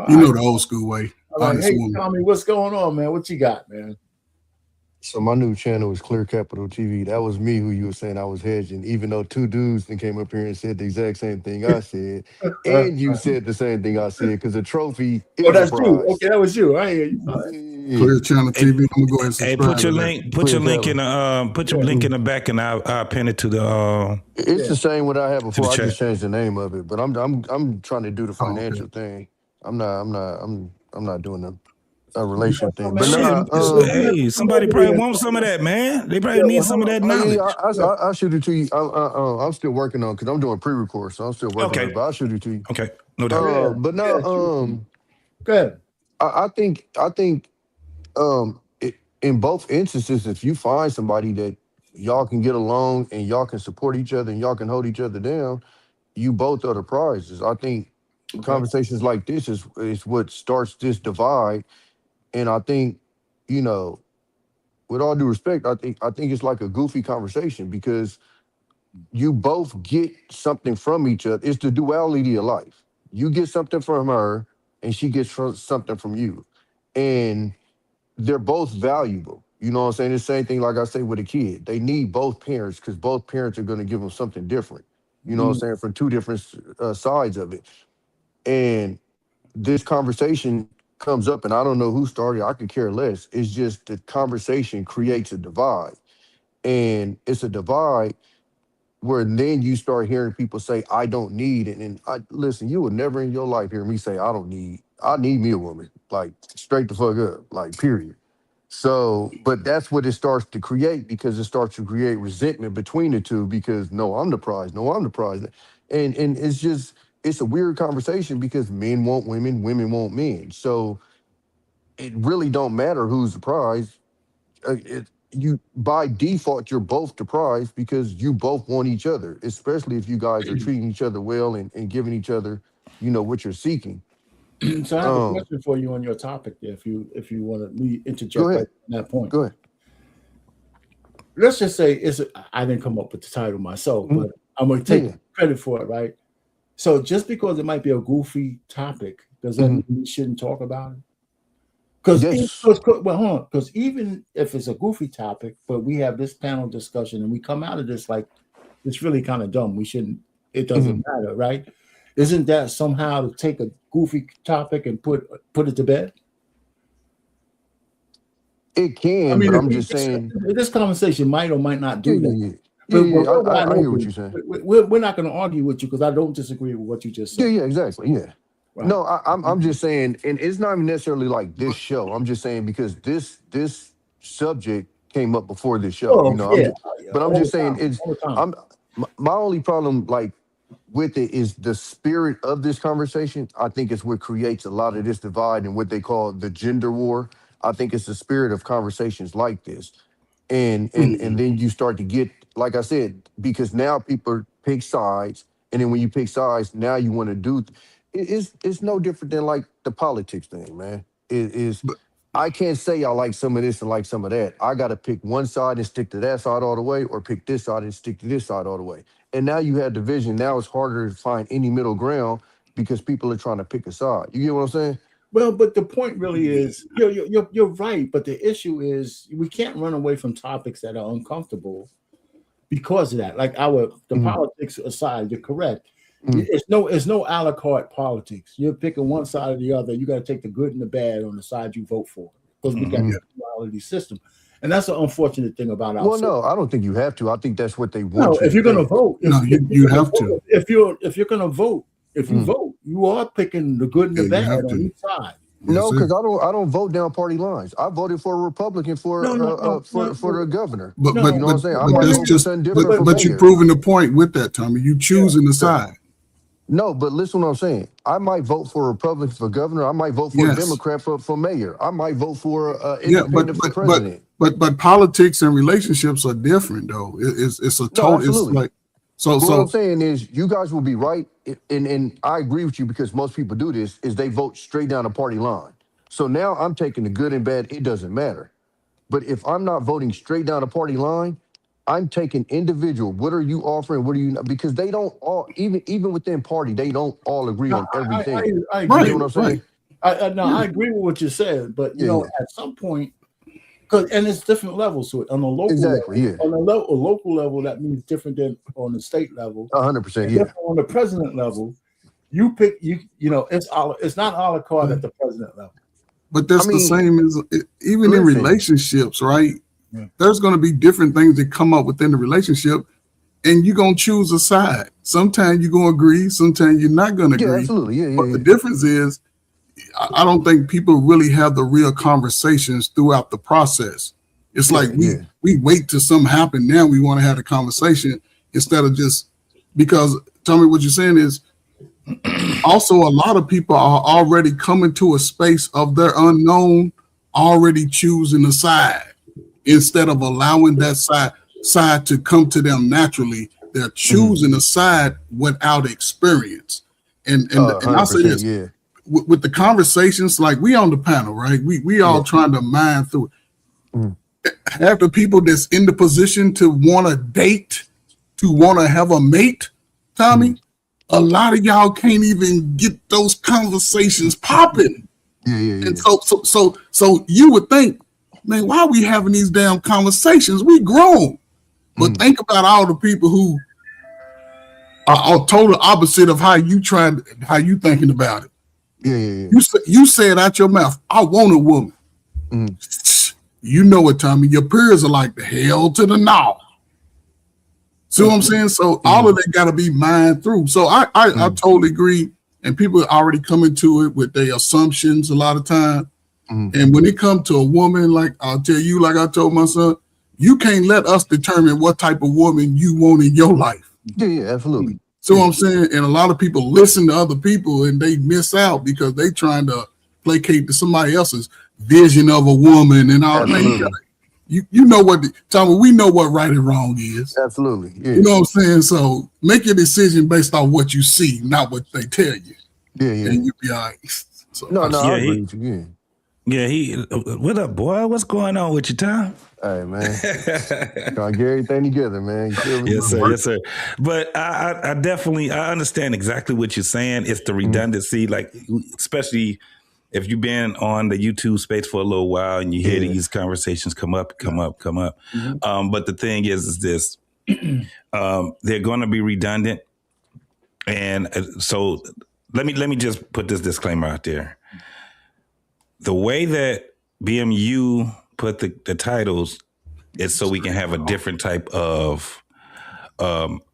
Speaker 14: You know the old school way. Honest
Speaker 5: hey,
Speaker 14: woman.
Speaker 5: Tommy, what's going on, man? What you got, man?
Speaker 15: So my new channel is Clear Capital TV. That was me who you were saying I was hedging, even though two dudes then came up here and said the exact same thing I said, and you said the same thing I said, because the trophy is
Speaker 5: that's
Speaker 15: a prize.
Speaker 5: you. Okay, that was you. I hear you.
Speaker 14: Clear Channel TV. I'm gonna go ahead and
Speaker 13: Hey,
Speaker 14: subscribe.
Speaker 13: put your
Speaker 14: to
Speaker 13: link.
Speaker 14: that.
Speaker 13: Put your link in the. Put your link in the back, and I'll pin it to the.
Speaker 15: It's the same what I had before. I
Speaker 13: chat.
Speaker 15: just changed the name of it, but I'm trying to do the financial thing. I'm not doing a relationship thing. But
Speaker 13: Hey, somebody probably wants some of that, man. They probably need some of that knowledge.
Speaker 15: I'll shoot it to you. I'm still working on because I'm doing pre-record, so I'm still working on it. But I'll shoot it to you.
Speaker 13: Okay, no doubt.
Speaker 15: But no,
Speaker 5: go ahead.
Speaker 15: I think in both instances, if you find somebody that y'all can get along and y'all can support each other and y'all can hold each other down, you both are the prizes. I think conversations like this is what starts this divide. And I think, you know, with all due respect, I think it's like a goofy conversation because you both get something from each other. It's the duality of life. You get something from her and she gets something from you. And they're both valuable. You know what I'm saying? The same thing like I say with a kid. They need both parents because both parents are going to give them something different. You know what I'm saying? From two different sides of it. And this conversation comes up, and I don't know who started. I could care less. It's just the conversation creates a divide, and it's a divide where then you start hearing people say, "I don't need it." And I listen. You would never in your life hear me say, "I don't need." I need me a woman, like straight the fuck up, like period. So, but that's what it starts to create because it starts to create resentment between the two because no, I'm the prize. No, I'm the prize. And it's a weird conversation because men want women, women want men. So it really don't matter who's the prize. You by default, you're both the prize because you both want each other, especially if you guys are treating each other well and giving each other, you know, what you're seeking.
Speaker 5: So I have a question for you on your topic there, if you want to interject right on that point.
Speaker 15: Go ahead.
Speaker 5: Let's just say I didn't come up with the title myself, but I'm going to take credit for it, right? So just because it might be a goofy topic, does that mean we shouldn't talk about it? Because even if it's a goofy topic, but we have this panel discussion and we come out of this like it's really kind of dumb. We shouldn't. It doesn't matter, right? Isn't that somehow to take a goofy topic and put it to bed?
Speaker 15: It can, but I'm just saying
Speaker 5: this conversation might or might not do that.
Speaker 15: I hear what you're saying.
Speaker 5: We're not going to argue with you because I don't disagree with what you just said.
Speaker 15: Yeah, exactly. Yeah. Right. No, I'm just saying, and it's not even necessarily like this show. I'm just saying because this subject came up before this show. I'm just saying my only problem like with it is the spirit of this conversation. I think it's what creates a lot of this divide and what they call the gender war. I think it's the spirit of conversations like this. And then you start to get, like I said, because now people pick sides. And then when you pick sides, now you want to do, it's no different than like the politics thing, man. I can't say I like some of this and like some of that. I got to pick one side and stick to that side all the way, or pick this side and stick to this side all the way. And now you have division. Now it's harder to find any middle ground because people are trying to pick a side. You get what I'm saying?
Speaker 5: Well, but the point really is, you're right. But the issue is we can't run away from topics that are uncomfortable because of that. Like the politics aside, you're correct. It's no a la carte politics. You're picking one side or the other. You got to take the good and the bad on the side you vote for because we got a duality system. And that's the unfortunate thing about our
Speaker 15: Well,
Speaker 5: system.
Speaker 15: no, I don't think you have to. I think that's what they
Speaker 5: No,
Speaker 15: want you
Speaker 5: if you're
Speaker 15: to
Speaker 5: going to
Speaker 15: think.
Speaker 5: vote,
Speaker 14: you have to.
Speaker 5: If you're going to vote, if you vote, you are picking the good and the
Speaker 14: Yeah, you
Speaker 5: bad
Speaker 14: have
Speaker 5: on
Speaker 14: to.
Speaker 5: each side.
Speaker 15: No, because I don't vote down party lines. I voted for a Republican for the governor.
Speaker 14: But
Speaker 15: You know what I'm saying? I
Speaker 14: but
Speaker 15: might
Speaker 14: that's
Speaker 15: vote for
Speaker 14: just
Speaker 15: something different for
Speaker 14: but you're
Speaker 15: mayor.
Speaker 14: proving the point with that, Tommy. You choosing the side.
Speaker 15: No, but listen what I'm saying. I might vote for a Republican for governor. I might vote for a Democrat for mayor. I might vote for independent for president.
Speaker 14: But politics and relationships are different though. It's a total. It's
Speaker 15: Absolutely.
Speaker 14: like
Speaker 15: But what I'm saying is, you guys will be right, and I agree with you because most people do this. Is they vote straight down the party line. So now I'm taking the good and bad. It doesn't matter. But if I'm not voting straight down the party line, I'm taking individual. What are you offering? What are you not? Because they don't all, even within party, they don't all agree on everything.
Speaker 5: I
Speaker 15: You
Speaker 5: agree.
Speaker 15: know what I'm saying?
Speaker 5: I agree with what you said, but you know, at some point, and it's different levels to it. On a local level, on a local level, that means different than on the state level.
Speaker 15: 100%, yeah.
Speaker 5: On the president level, you pick you know it's not a la carte at the president level.
Speaker 14: But that's the same as even in relationships, right? Yeah. There's going to be different things that come up within the relationship, and you're going to choose a side. Sometimes you're going to agree, sometimes you're not going to agree.
Speaker 15: Absolutely.
Speaker 14: But the difference is, I don't think people really have the real conversations throughout the process. It's like we wait till something happen. Now we want to have a conversation instead of just because. Tell me what you're saying is. Also, a lot of people are already coming to a space of their unknown, already choosing a side instead of allowing that side to come to them naturally. They're choosing a side without experience. And I say this with the conversations, like we on the panel, right? We all trying to mine through it. Have the people that's in the position to want to date, to want to have a mate, Tommy. A lot of y'all can't even get those conversations popping. And so you would think, man, why are we having these damn conversations? We grown. But think about all the people who are total opposite of how you thinking about it. You said out your mouth, I want a woman. You know it, Tommy. Your peers are like the hell to the no. See what I'm saying? So all of that got to be mined through. So I totally agree. And people are already coming to it with their assumptions a lot of time. And when it comes to a woman, like I'll tell you, like I told my son, you can't let us determine what type of woman you want in your life.
Speaker 15: Yeah, absolutely.
Speaker 14: So what I'm saying, and a lot of people listen to other people and they miss out because they trying to placate to somebody else's vision of a woman and all that. You know what, Tommy, we know what right and wrong is.
Speaker 15: Absolutely. Yeah.
Speaker 14: You know what I'm saying? So make your decision based on what you see, not what they tell you. And you'll be all right. So,
Speaker 15: I agree with you.
Speaker 13: What up, boy? What's going on with you, Tom?
Speaker 15: Hey, man. Trying to get everything together, man.
Speaker 13: Yes, sir. Yes, sir. But I definitely understand exactly what you're saying. It's the redundancy, like especially if you've been on the YouTube space for a little while and you hear these conversations come up. But the thing is this, they're going to be redundant. And so let me just put this disclaimer out there. The way that BMU put the titles is so we can have a different type of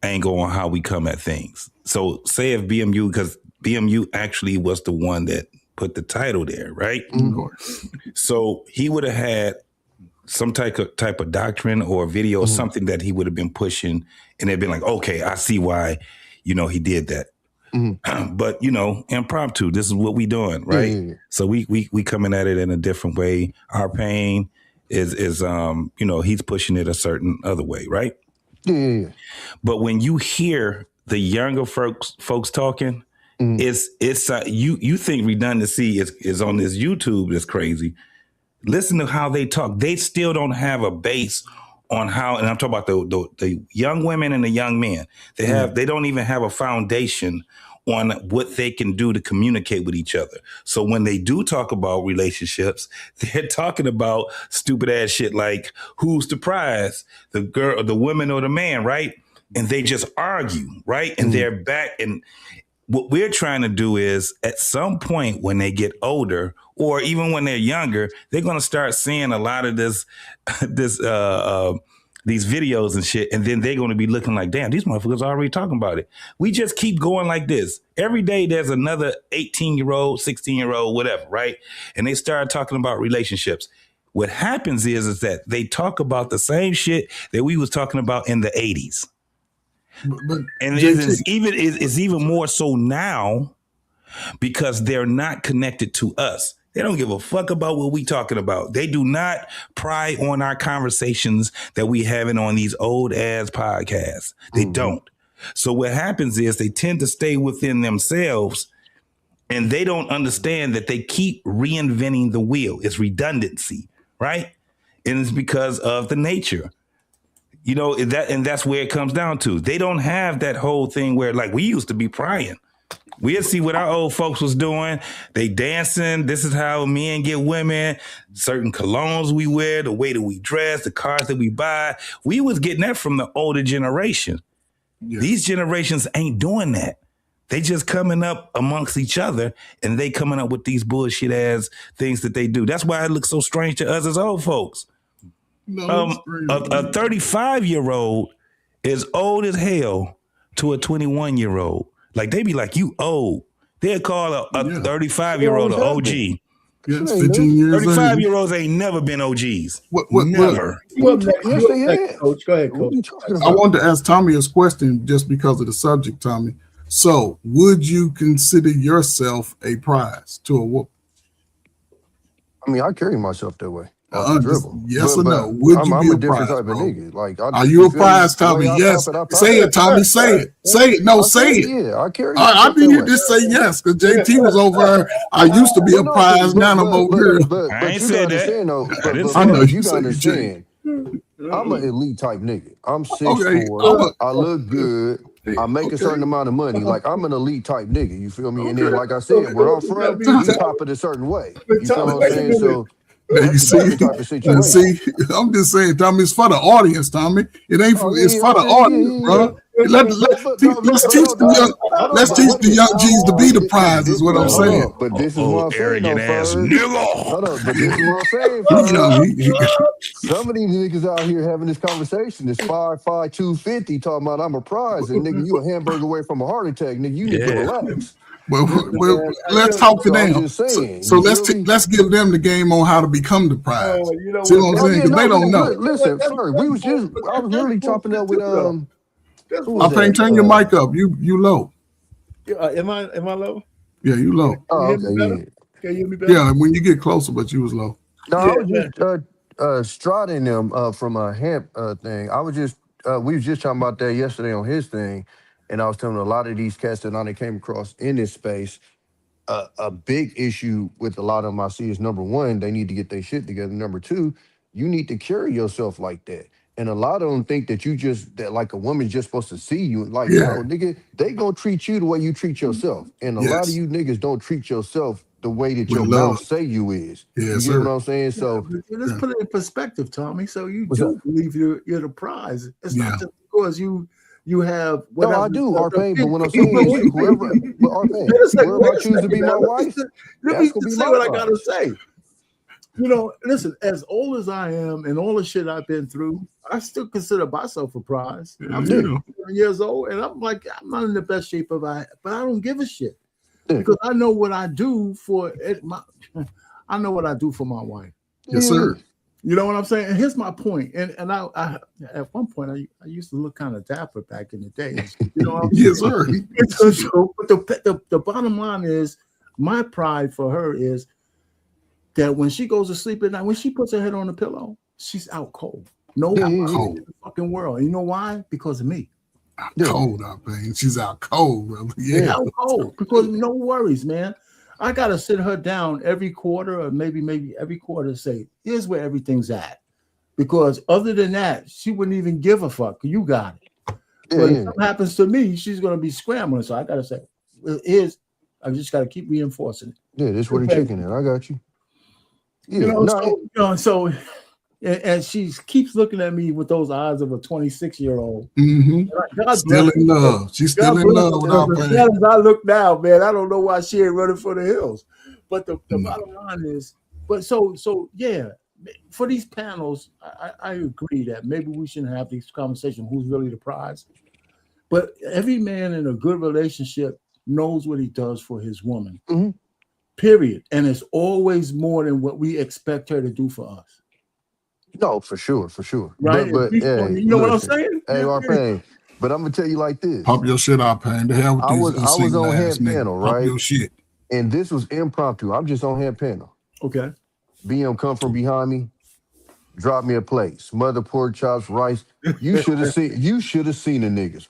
Speaker 13: angle on how we come at things. So say if BMU, because BMU actually was the one that put the title there, right? So he would have had some type of doctrine or video or something that he would have been pushing, and they'd been like, okay, I see why, he did that. But impromptu, this is what we doing, right? So we coming at it in a different way. Our pain is he's pushing it a certain other way, right? But when you hear the younger folks talking, it's you think redundancy is on this YouTube that's crazy. Listen to how they talk. They still don't have a base on how, and I'm talking about the young women and the young men. They don't even have a foundation on what they can do to communicate with each other. So when they do talk about relationships, they're talking about stupid ass shit like who's the prize, the girl, or the woman, or the man, right? And they just argue, right? And they're back and what we're trying to do is at some point when they get older or even when they're younger, they're going to start seeing a lot of these videos and shit. And then they're going to be looking like, damn, these motherfuckers are already talking about it. We just keep going like this. Every day there's another 18-year-old, 16-year-old, whatever, right? And they start talking about relationships. What happens is that they talk about the same shit that we was talking about in the 80s. And it's even more so now because they're not connected to us. They don't give a fuck about what we talking about. They do not pry on our conversations that we having on these old ass podcasts. They don't. So what happens is they tend to stay within themselves and they don't understand that they keep reinventing the wheel. It's redundancy, right? And it's because of the nature. You know, that's where it comes down to. They don't have that whole thing where like we used to be prying. We'd see what our old folks was doing. They dancing. This is how men get women. Certain colognes we wear, the way that we dress, the cars that we buy. We was getting that from the older generation. Yeah. These generations ain't doing that. They just coming up amongst each other and they coming up with these bullshit ass things that they do. That's why it looks so strange to us as old folks. No, a 35-year-old is old as hell to a 21-year-old. Like they be like, you old. They'll call a 35-year-old an OG.
Speaker 14: Yes, 15 years.
Speaker 13: 35-year-olds ain't never been OGs. Never.
Speaker 5: Yes, they had. Coach, go ahead, Coach.
Speaker 14: I wanted to ask Tommy this question just because of the subject, Tommy. So, would you consider yourself a prize to a whoop?
Speaker 15: I mean, I carry myself that way.
Speaker 14: Yes or no? Would you be a prize, type of nigga? Like, are you a prize, Tommy? Yes. Say it, Tommy. Say it. Say it. No, say it.
Speaker 15: Yeah, I carry.
Speaker 14: I need you to say yes because JT was over. I used to be a prize. Now I'm over here.
Speaker 15: But
Speaker 13: I ain't
Speaker 15: you
Speaker 13: said
Speaker 15: gotta
Speaker 13: that.
Speaker 15: understand though.
Speaker 14: I know
Speaker 15: you
Speaker 14: you
Speaker 15: gotta understand. I'm an elite type nigga. I'm 6'4". I look good. I make a certain amount of money. Like I'm an elite type nigga. You feel me? And then, like I said, where I'm from, we top it a certain way. You feel what I'm saying? So.
Speaker 14: You see, I'm just saying, Tommy, it's for the audience, Tommy. It ain't for, it's for the audience, bro. Let's teach the young G's to be the prize, is what I'm saying.
Speaker 15: But this is what I'm saying, though,
Speaker 13: nigga.
Speaker 15: But this is what I'm saying. Some of these niggas out here having this conversation, this 5'5", 250, talking about I'm a prize, and nigga, you a hamburger away from a heart attack, nigga. You need to relax.
Speaker 14: Well, let's talk to them. So let's give them the game on how to become the prize. See what I'm saying? Because they don't know.
Speaker 15: Listen, sorry, I was literally chopping up with
Speaker 14: I think turn your mic up. You low.
Speaker 5: Am I low?
Speaker 14: Yeah, you low.
Speaker 15: Oh, okay, yeah.
Speaker 5: Can you hear me better?
Speaker 14: Yeah, when you get closer, but you was low.
Speaker 15: No, I was just striding them from a hemp thing. I was just we was just talking about that yesterday on his thing. And I was telling a lot of these cats that I came across in this space, a big issue with a lot of them I see is, number one, they need to get their shit together. Number two, you need to carry yourself like that. And a lot of them think that that like a woman's just supposed to see you. Like, no, nigga, they gonna treat you the way you treat yourself. And a lot of you niggas don't treat yourself the way that your mouth say you is.
Speaker 14: Yes,
Speaker 15: you get what I'm saying? So
Speaker 5: let's put it in perspective, Tommy. So you do believe you're the prize. It's not just because you have whatever.
Speaker 15: No, I do, R-Pain, but what I'm saying is whoever I choose to be my wife, that's gonna be my
Speaker 5: what I gotta say. You know, listen, as old as I am and all the shit I've been through, I still consider myself a prize. I'm 7 years old and I'm like, I'm not in the best shape but I don't give a shit. Because I know what I do for it. I know what I do for my wife.
Speaker 14: Yes, sir.
Speaker 5: You know what I'm saying? And here's my point. And I at one point I used to look kind of dapper back in the day. You know what I'm saying?
Speaker 14: Yes, sir.
Speaker 5: But the bottom line is, my pride for her is that when she goes to sleep at night, when she puts her head on the pillow, she's out cold. No in the fucking world. And you know why? Because of me.
Speaker 14: Out cold, I think. She's out cold, brother. Yeah.
Speaker 5: Out cold. Because no worries, man. I gotta sit her down every quarter, or maybe every quarter, and say, here's where everything's at. Because other than that, she wouldn't even give a fuck. You got it. But if something happens to me, she's gonna be scrambling. So I gotta say, I just gotta keep reinforcing it.
Speaker 15: Yeah, this where the chicken at. I got you. Yeah,
Speaker 5: you know, so and she keeps looking at me with those eyes of a 26-year-old.
Speaker 14: Mm-hmm. Still in love. She's still in love with our pain.
Speaker 5: As I look now, man, I don't know why she ain't running for the hills. But the bottom line is, but so yeah, for these panels, I agree that maybe we shouldn't have these conversations. Who's really the prize? But every man in a good relationship knows what he does for his woman.
Speaker 15: Mm-hmm.
Speaker 5: Period. And it's always more than what we expect her to do for us.
Speaker 15: No, for sure.
Speaker 5: Right?
Speaker 15: But hey,
Speaker 5: you know what I'm saying?
Speaker 15: Hey, Arpain, but I'm gonna tell you like this.
Speaker 14: Pop your shit out, Pain. The hell with
Speaker 15: I
Speaker 14: these
Speaker 15: was on hand panel, right?
Speaker 14: Pop your shit.
Speaker 15: And this was impromptu. I'm just on hand panel.
Speaker 5: Okay.
Speaker 15: BM come from behind me, drop me a plate. Smothered pork chops, rice. You should have seen the niggas.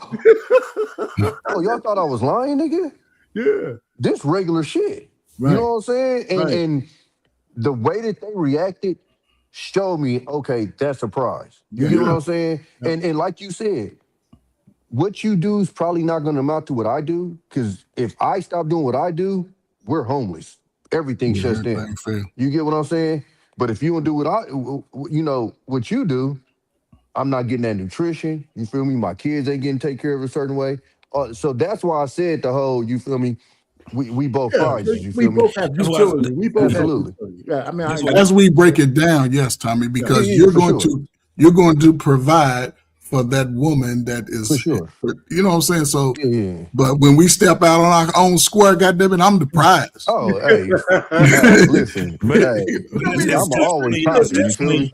Speaker 15: Oh, y'all thought I was lying, nigga?
Speaker 5: Yeah.
Speaker 15: This regular shit.
Speaker 5: Right.
Speaker 15: You know what I'm saying? And
Speaker 5: Right.
Speaker 15: and the way that they reacted showed me, okay, that's a prize. You get what I'm saying?
Speaker 5: Yeah.
Speaker 15: And like you said, what you do is probably not going to amount to what I do. Because if I stop doing what I do, we're homeless. Everything shuts down. You get what I'm saying? But if you don't do what you do, I'm not getting that nutrition. You feel me? My kids ain't getting taken care of a certain way. So that's why I said the whole, you feel me? We both prizes. You feel me?
Speaker 5: Both have utility. We both
Speaker 15: absolutely.
Speaker 5: have utility. Yeah, I mean,
Speaker 14: As we break it down, yes, Tommy, because you're going to provide for that woman that is, you know what I'm saying? So, but when we step out on our own square, goddamn it, I'm the prize.
Speaker 15: Oh, hey, listen, I'm always positive. You feel me?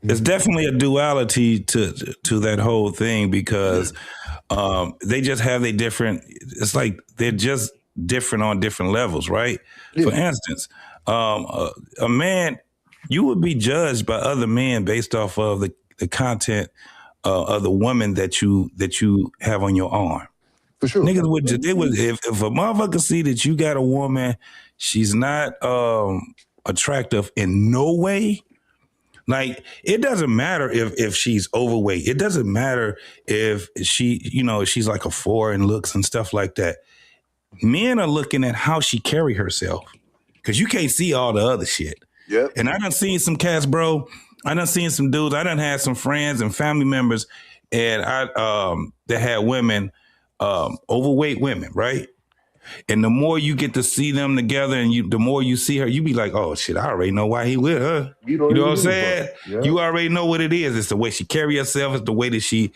Speaker 13: It's definitely a duality to that whole thing because they just have their different. It's like they're just different on different levels, right? For instance, a man, you would be judged by other men based off of the content of the woman that you have on your arm.
Speaker 15: For sure,
Speaker 13: niggas would if a motherfucker see that you got a woman, she's not attractive in no way. Like, it doesn't matter if she's overweight. It doesn't matter if she's like a 4 in looks and stuff like that. Men are looking at how she carry herself because you can't see all the other shit.
Speaker 15: Yep.
Speaker 13: And I done seen some cats, bro. I done seen some dudes. I done had some friends and family members, and that had women, overweight women, right? And the more you get to see them together and the more you see her, you be like, oh shit, I already know why he with her. You know what I'm saying? Yeah. You already know what it is. It's the way she carry herself. It's the way that she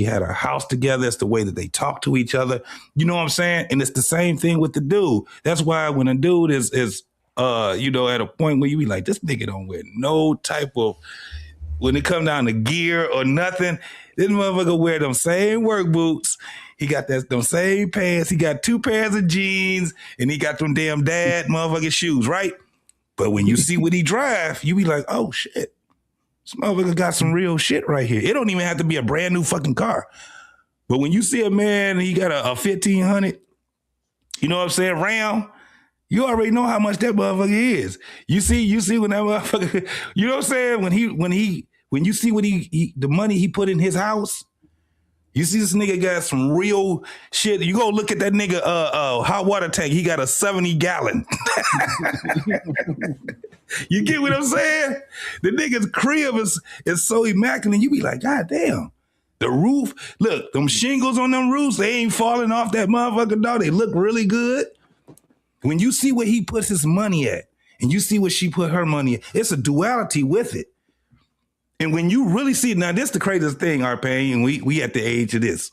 Speaker 13: had her house together. It's the way that they talk to each other. You know what I'm saying? And it's the same thing with the dude. That's why when a dude is at a point where you be like, this nigga don't wear no type of, when it come down to gear or nothing, this motherfucker wear them same work boots. He got them same pants. He got 2 pairs of jeans, and he got them damn dad motherfucking shoes, right? But when you see what he drive, you be like, oh shit, this motherfucker got some real shit right here. It don't even have to be a brand new fucking car. But when you see a man, he got a 1500, you know what I'm saying, Ram, you already know how much that motherfucker is. You see when that motherfucker, you know what I'm saying? When you see what the money he put in his house, you see this nigga got some real shit. You go look at that nigga hot water tank. He got a 70-gallon. You get what I'm saying? The nigga's crib is so immaculate. You be like, God damn. The roof, look, them shingles on them roofs, they ain't falling off that motherfucker, dog. They look really good. When you see where he puts his money at and you see where she put her money at, it's a duality with it. And when you really see it, now this is the craziest thing, Arpain, and we at the age of this.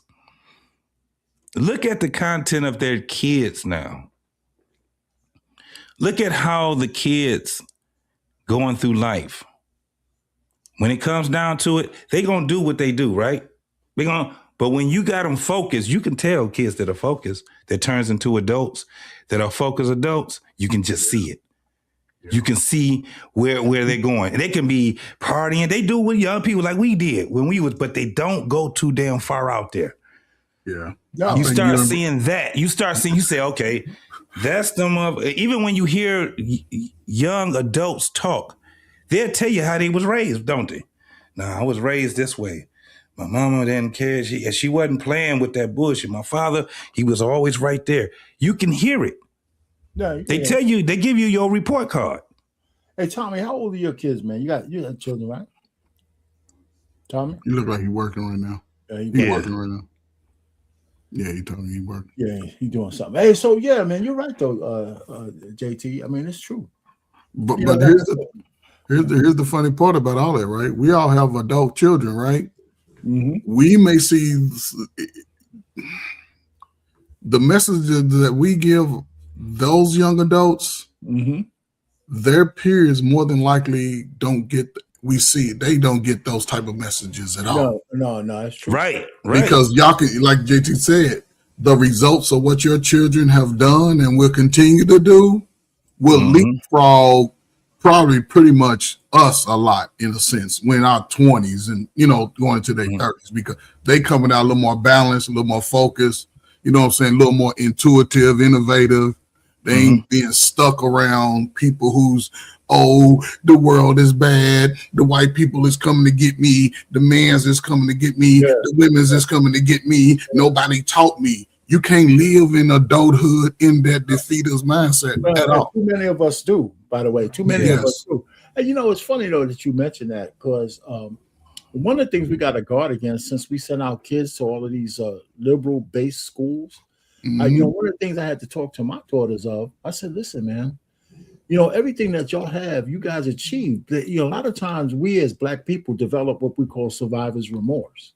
Speaker 13: Look at the content of their kids now. Look at how the kids going through life. When it comes down to it, they gonna do what they do, right? But when you got them focused, you can tell kids that are focused, that turns into adults, that are focused adults, you can just see it. You can see where they're going. And they can be partying. They do with young people like we did when we was, but they don't go too damn far out there.
Speaker 14: Yeah.
Speaker 13: No, you start seeing that. You say, okay, that's them up. Even when you hear young adults talk, they'll tell you how they was raised, don't they? Nah, I was raised this way. My mama didn't care. She wasn't playing with that bullshit. My father, he was always right there. You can hear it.
Speaker 5: No,
Speaker 13: they tell you, they give you your report card.
Speaker 5: Hey, Tommy, how old are your kids, man? You got children, right? Tommy?
Speaker 14: You look like he's working right now. He's working right now. Yeah, he told me he working.
Speaker 5: Yeah, he's doing something. Hey, so yeah, man, you're right though, JT. I mean, it's true.
Speaker 14: But here's the funny part about all that, right? We all have adult children, right?
Speaker 5: Mm-hmm.
Speaker 14: We may see the messages that we give those young adults, their peers more than likely don't get. We see they don't get those type of messages at all.
Speaker 5: No, that's true.
Speaker 13: Right.
Speaker 14: Because y'all can, like JT said, the results of what your children have done and will continue to do will leapfrog probably pretty much us a lot in a sense when our 20s and going into their 30s, because they coming out a little more balanced, a little more focused, you know what I'm saying, a little more intuitive, innovative. They ain't being stuck around people who's, oh, the world is bad, the white people is coming to get me, the man's is coming to get me, the women's is coming to get me, nobody taught me. You can't live in adulthood in that defeaters mindset at all.
Speaker 5: Too many of us do, by the way. Too many of us do. And it's funny though that you mentioned that, because one of the things we got to guard against, since we send our kids to all of these liberal-based schools, one of the things I had to talk to my daughters of, I said, listen, man, everything that y'all have, you guys achieved. A lot of times we as Black people develop what we call survivor's remorse.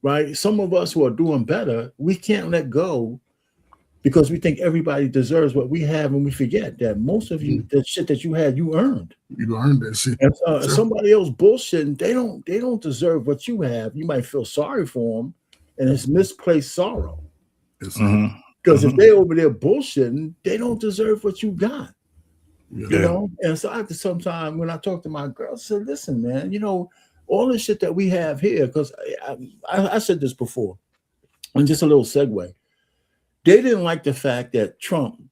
Speaker 5: Right? Some of us who are doing better, we can't let go because we think everybody deserves what we have, and we forget that most of you, the shit that you had, you earned.
Speaker 14: You earned that shit.
Speaker 5: And somebody else bullshitting, they don't deserve what you have. You might feel sorry for them, and it's misplaced sorrow. Because if they over there bullshitting, they don't deserve what you got. You know? And so I have to sometimes, when I talk to my girls, I say, listen, man, all the shit that we have here, because I said this before, and just a little segue. They didn't like the fact that Trump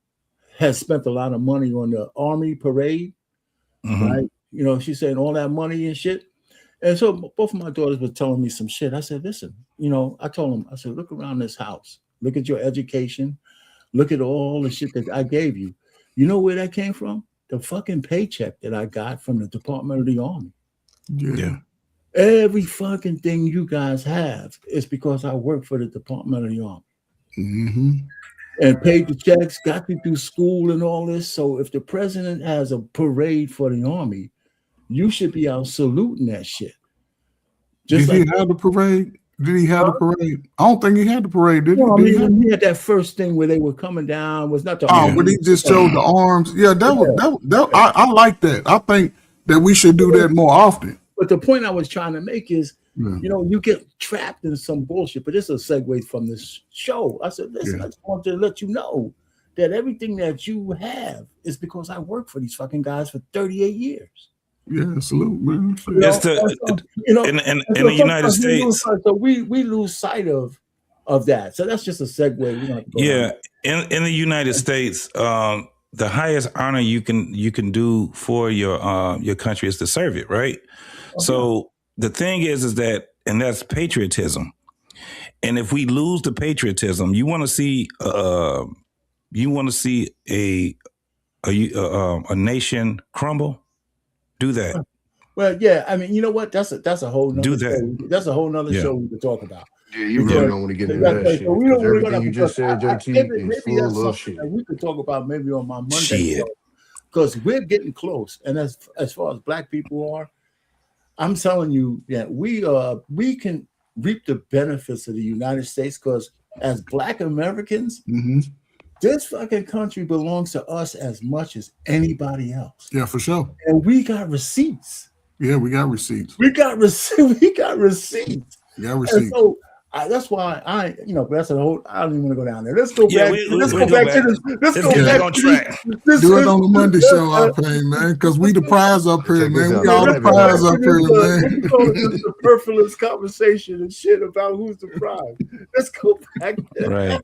Speaker 5: has spent a lot of money on the Army parade, right? She's saying all that money and shit. And so both of my daughters were telling me some shit. I said, listen, I told them, I said, look around this house. Look at your education. Look at all the shit that I gave you. You know where that came from? The fucking paycheck that I got from the Department of the Army.
Speaker 14: Yeah.
Speaker 5: Every fucking thing you guys have is because I work for the Department of the Army. And paid the checks, got you through school and all this. So if the president has a parade for the Army, you should be out saluting that shit.
Speaker 14: Did he have the parade? Did he have the parade? I don't think he had the parade, did he?
Speaker 5: No, he had that first thing where they were coming down. Was not the
Speaker 14: when he just showed the arms. Yeah, I like that. I think that we should do that more often.
Speaker 5: But the point I was trying to make is, you get trapped in some bullshit. But this is a segue from this show. I said, listen, I just want to let you know that everything that you have is because I worked for these fucking guys for 38 years.
Speaker 14: Yeah, salute, man.
Speaker 13: That's in the United States.
Speaker 5: So we lose sight of that. So that's just a segue.
Speaker 13: In the United States, the highest honor you can do for your country is to serve it, right? So the thing is that, and that's patriotism. And if we lose the patriotism, you want to see a nation crumble. Do that.
Speaker 5: Well, yeah. I mean, you know what? That's a whole nother
Speaker 13: do that.
Speaker 5: Show. That's a whole nother show we could talk about.
Speaker 15: Yeah, you really don't want to get into that shit.
Speaker 5: So
Speaker 15: everything you just said, JT, is full of shit.
Speaker 5: We could talk about maybe on my Monday show, because we're getting close. And as far as Black people are, I'm telling you that we can reap the benefits of the United States, because as Black Americans, this fucking country belongs to us as much as anybody else.
Speaker 14: Yeah, for sure.
Speaker 5: And we got receipts.
Speaker 14: Yeah, we got receipts.
Speaker 5: We got receipts.
Speaker 14: Yeah, receipts.
Speaker 5: So that's why that's a whole. I don't even want to go down there. Let's go back. Let's go back to this. Let's go back on track.
Speaker 14: Do it on the Monday show, I pay, man, because we the prize up here, man. We all the prize up here, man.
Speaker 5: This is a superfluous conversation and shit about who's the prize. Let's go back there.
Speaker 13: Right.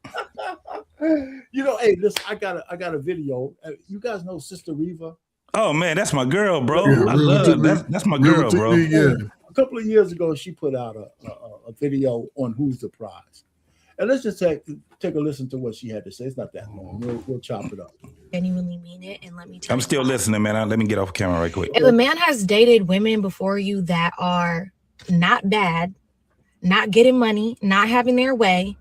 Speaker 5: Hey, listen, I got a video. You guys know Sister Reva?
Speaker 13: Oh man, that's my girl, bro.
Speaker 14: Yeah,
Speaker 13: I love that's my girl, bro.
Speaker 14: Yeah.
Speaker 5: A couple of years ago, she put out a video on who's the prize. And let's just take a listen to what she had to say. It's not that long. We'll chop it up.
Speaker 16: Genuinely mean it, and let me tell
Speaker 13: I'm still listening, man. Let me get off camera right quick.
Speaker 16: If a man has dated women before you that are not bad, not getting money, not having their way,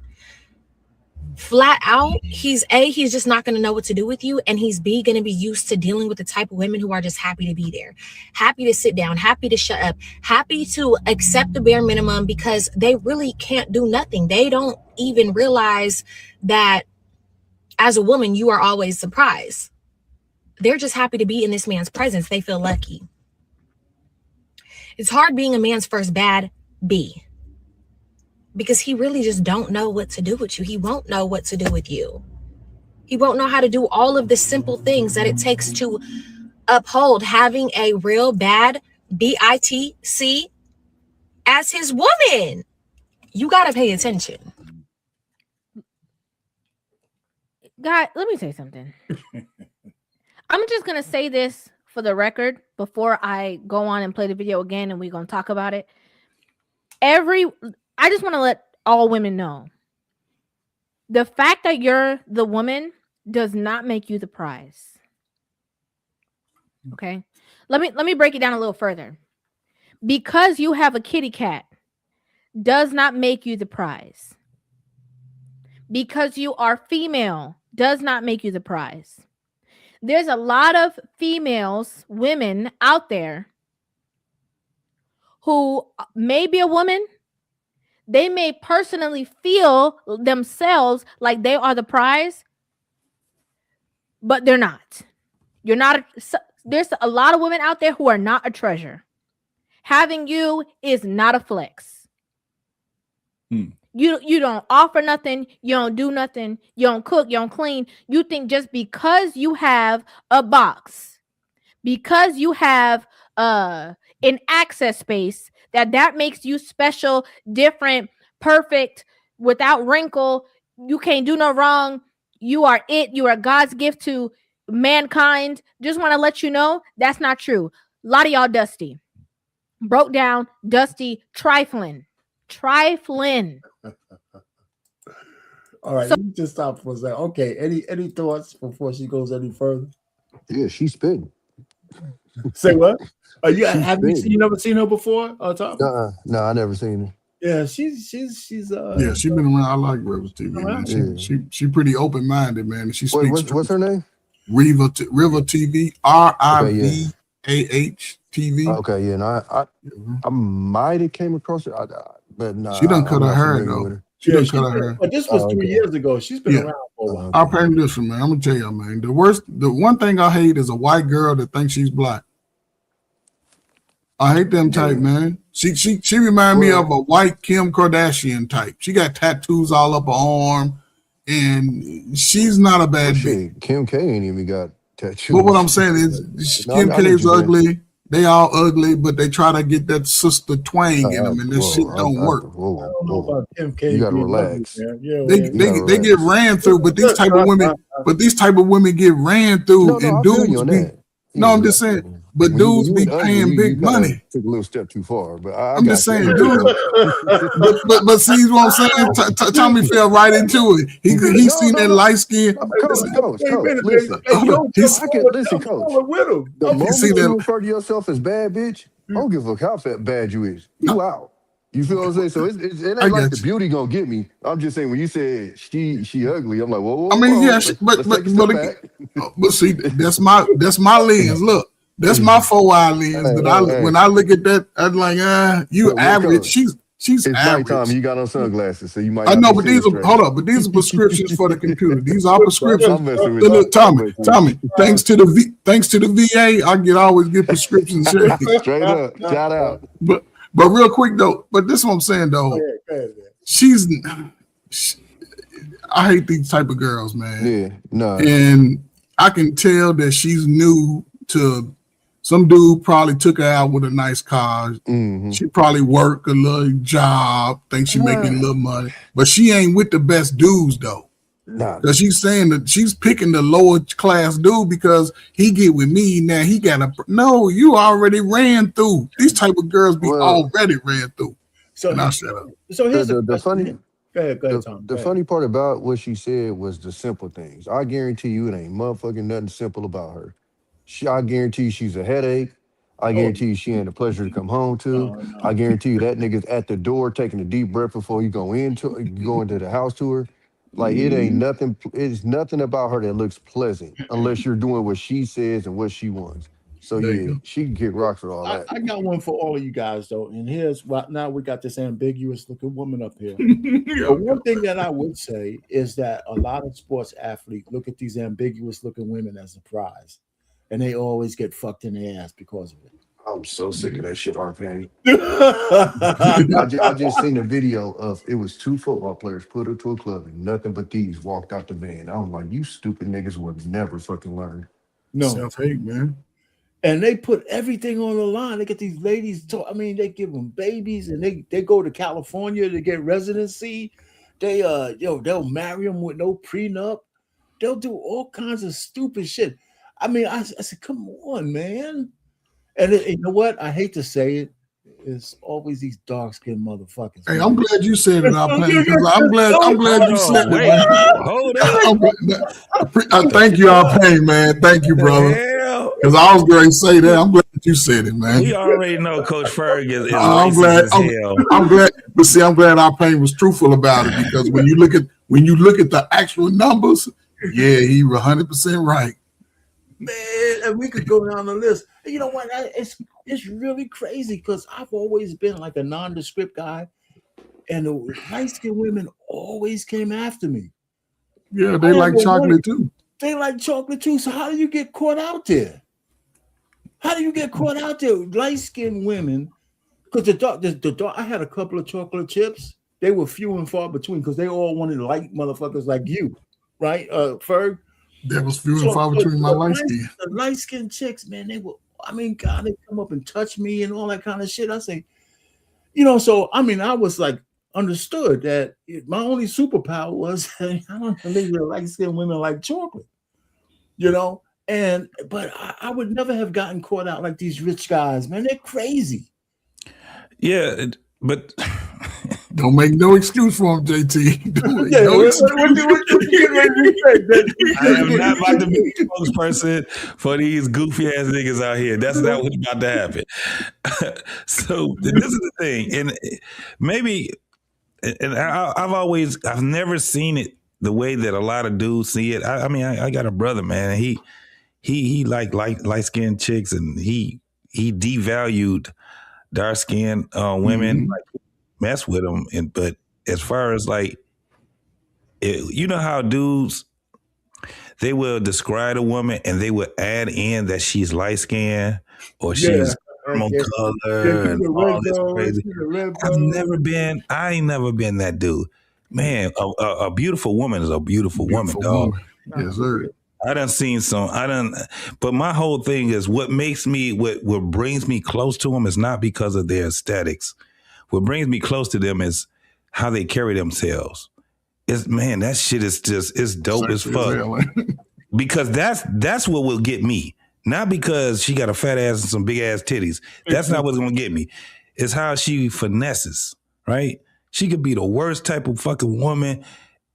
Speaker 16: flat out, he's just not going to know what to do with you, and he's B, going to be used to dealing with the type of women who are just happy to be there, happy to sit down, happy to shut up, happy to accept the bare minimum because they really can't do nothing. They don't even realize that as a woman, you are always surprised. They're just happy to be in this man's presence. They feel lucky. It's hard being a man's first bad B, because he really just don't know what to do with you. He won't know what to do with you. He won't know how to do all of the simple things that it takes to uphold having a real bad BITC as his woman. You got to pay attention.
Speaker 17: God, let me say something. I'm just going to say this for the record before I go on and play the video again and we're going to talk about it. I just want to let all women know the fact that you're the woman does not make you the prize. Okay. Let me break it down a little further. Because you have a kitty cat does not make you the prize. Because you are female does not make you the prize. There's a lot of women out there who may be a woman. They may personally feel themselves like they are the prize, but they're not. There's a lot of women out there who are not a treasure. Having you is not a flex. You don't offer nothing. You don't do nothing. You don't cook. You don't clean. You think just because you have a box, because you have an access space, that makes you special, different, perfect, without wrinkle. You can't do no wrong. You are it. You are God's gift to mankind. Just want to let you know that's not true. A lot of y'all dusty, broke down, dusty, trifling.
Speaker 5: All right, let me just stop for a second. Okay, any thoughts before she goes any further?
Speaker 15: Yeah, she's spitting.
Speaker 5: Say what? You never seen her before?
Speaker 15: No, I never seen her.
Speaker 5: Yeah, she's
Speaker 14: yeah, she's been around. I like Rivers TV, man. She pretty open minded, man. She speaks.
Speaker 15: What's her name?
Speaker 14: River TV. RIVAH TV.
Speaker 15: Okay, yeah, and I might have came across it, but no.
Speaker 14: She done cut her hair though. She done cut her hair.
Speaker 5: But this was 3 years ago. She's been around for a while.
Speaker 14: I'll paint this one, man. I'm gonna tell you, man. The one thing I hate is a white girl that thinks she's black. I hate them type, man. She remind me of a white Kim Kardashian type. She got tattoos all up her arm, and she's not a bad bitch.
Speaker 15: Kim K ain't even got tattoos.
Speaker 14: But what I'm saying is, Kim K is ugly. They all ugly, but they try to get that sister twang in them, and this shit don't work.
Speaker 5: I don't know about Kim K.
Speaker 15: You gotta relax.
Speaker 14: They get ran through, but these type of women get ran through, and dudes be. No, I'm just saying. But dudes be paying big money.
Speaker 15: Took a little step too far, but
Speaker 14: I'm just saying, dude. but see what I'm saying? Tommy fell right into it. He seen that light skin.
Speaker 15: Coach, listen. Coach. The moment you refer to yourself as bad bitch, I don't give a fuck how bad you is. You out. You feel what I'm saying? So it ain't like the beauty gonna get me. I'm just saying when you said she ugly, I'm like, whoa.
Speaker 14: I mean, yeah, but see, that's my lens. Look. That's my 4-eye lens. When I look at that, I'm like, you average. She's
Speaker 15: it's
Speaker 14: average.
Speaker 15: nighttime. You got on sunglasses, so you might.
Speaker 14: I know, but these are prescriptions for the computer. These are prescriptions. Look, Tommy. Thanks to the VA, I always get prescriptions.
Speaker 15: Straight up, shout out.
Speaker 14: But real quick though, this is what I'm saying though. I hate these type of girls, man.
Speaker 15: Yeah, no.
Speaker 14: And I can tell that she's new to. Some dude probably took her out with a nice car.
Speaker 15: Mm-hmm.
Speaker 14: She probably work a little job, thinks she making a little money, but she ain't with the best dudes though.
Speaker 15: Nah,
Speaker 14: because she's saying that she's picking the lower class dude because he get with me now. He got no. You already ran through. These type of girls be already ran through. So now shut up.
Speaker 5: So here's
Speaker 15: the funny.
Speaker 5: Go ahead, Tom.
Speaker 15: The funny part about what she said was the simple things. I guarantee you, it ain't motherfucking nothing simple about her. I guarantee she's a headache. I guarantee you she ain't a pleasure to come home to.
Speaker 5: No.
Speaker 15: I guarantee you that nigga's at the door taking a deep breath before you go into the house to her. Like it ain't nothing. It's nothing about her that looks pleasant unless you're doing what she says and what she wants. So
Speaker 14: There
Speaker 15: yeah,
Speaker 14: you go.
Speaker 15: she can kick rocks with all that.
Speaker 5: I got one for all of you guys though, and here's what now we got this ambiguous looking woman up here. But one thing that I would say is that a lot of sports athletes look at these ambiguous looking women as a prize, and they always get fucked in the ass because of it.
Speaker 15: I'm so sick of that shit, R-Penny. I just seen a video of it was 2 football players put her to a club and nothing but these walked out the van. I was like, you stupid niggas would never fucking learn.
Speaker 5: No.
Speaker 14: Self-hate, man.
Speaker 5: And they put everything on the line. They get these ladies they give them babies, and they go to California to get residency. They they'll marry them with no prenup. They'll do all kinds of stupid shit. I mean, I said, come on, man. And you know what? I hate to say it. It's always these dark-skinned motherfuckers.
Speaker 14: Hey, I'm glad you said it, R-Pain, because I'm glad you said it, man.
Speaker 13: Hold up.
Speaker 14: I thank you, R-Pain, man. Thank you, brother. Because I was going to say that. I'm glad you said it, man.
Speaker 13: We already know Coach Ferg is
Speaker 14: I'm glad. I'm glad. But see, I'm glad R-Pain was truthful about it, because when you look at the actual numbers, yeah, he 100% right.
Speaker 5: Man, and we could go down the list. And you know what? It's really crazy because I've always been like a nondescript guy, and the light-skinned women always came after me.
Speaker 14: Yeah, they like chocolate too.
Speaker 5: They like chocolate too. So how do you get caught out there? How do you get caught out there? Light-skinned women, because the dark. I had a couple of chocolate chips. They were few and far between because they all wanted light motherfuckers like you, right, Ferg?
Speaker 14: That was few and far between my light skin.
Speaker 5: The light-skinned chicks, man, they were. I mean, God, they come up and touch me and all that kind of shit. I say, so I mean, I was like understood that my only superpower was I don't believe that light-skinned women like chocolate, but I would never have gotten caught out like these rich guys, man. They're crazy.
Speaker 13: Yeah, but
Speaker 14: don't make no excuse for him, JT.
Speaker 13: I am not about to be a spokesperson for these goofy ass niggas out here. That's not what's about to happen. So this is the thing, and maybe, and I've never seen it the way that a lot of dudes see it. I mean, I got a brother, man, and he like light skinned chicks, and he devalued dark skinned women. Like, mess with them, but as far as like, you know how dudes, they will describe a woman and they will add in that she's light skinned or she's caramel color and all this crazy. I ain't never been that dude. Man, a beautiful woman is a beautiful woman, dog.
Speaker 14: Yes, sir.
Speaker 13: But my whole thing is what brings me close to them is not because of their aesthetics. What brings me close to them is how they carry themselves. That shit is it's dope as fuck. Because that's what will get me. Not because she got a fat ass and some big ass titties. That's not what's gonna get me. It's how she finesses, right? She could be the worst type of fucking woman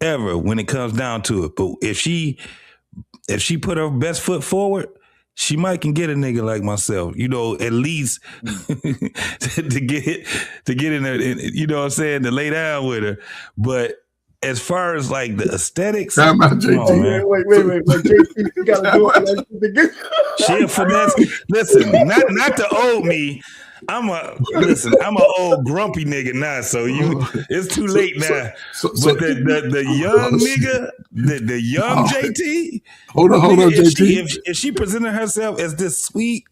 Speaker 13: ever when it comes down to it. But if she put her best foot forward, she might can get a nigga like myself, at least to get in there, you know what I'm saying, to lay down with her. But as far as like the aesthetics,
Speaker 14: wait, JT, you gotta do it.
Speaker 13: She a finesse. Listen, not the old me. I'm an old grumpy nigga now, so it's too late now. But the young nigga, the young JT.
Speaker 14: Hold on, JT.
Speaker 13: If she presented herself as this sweet,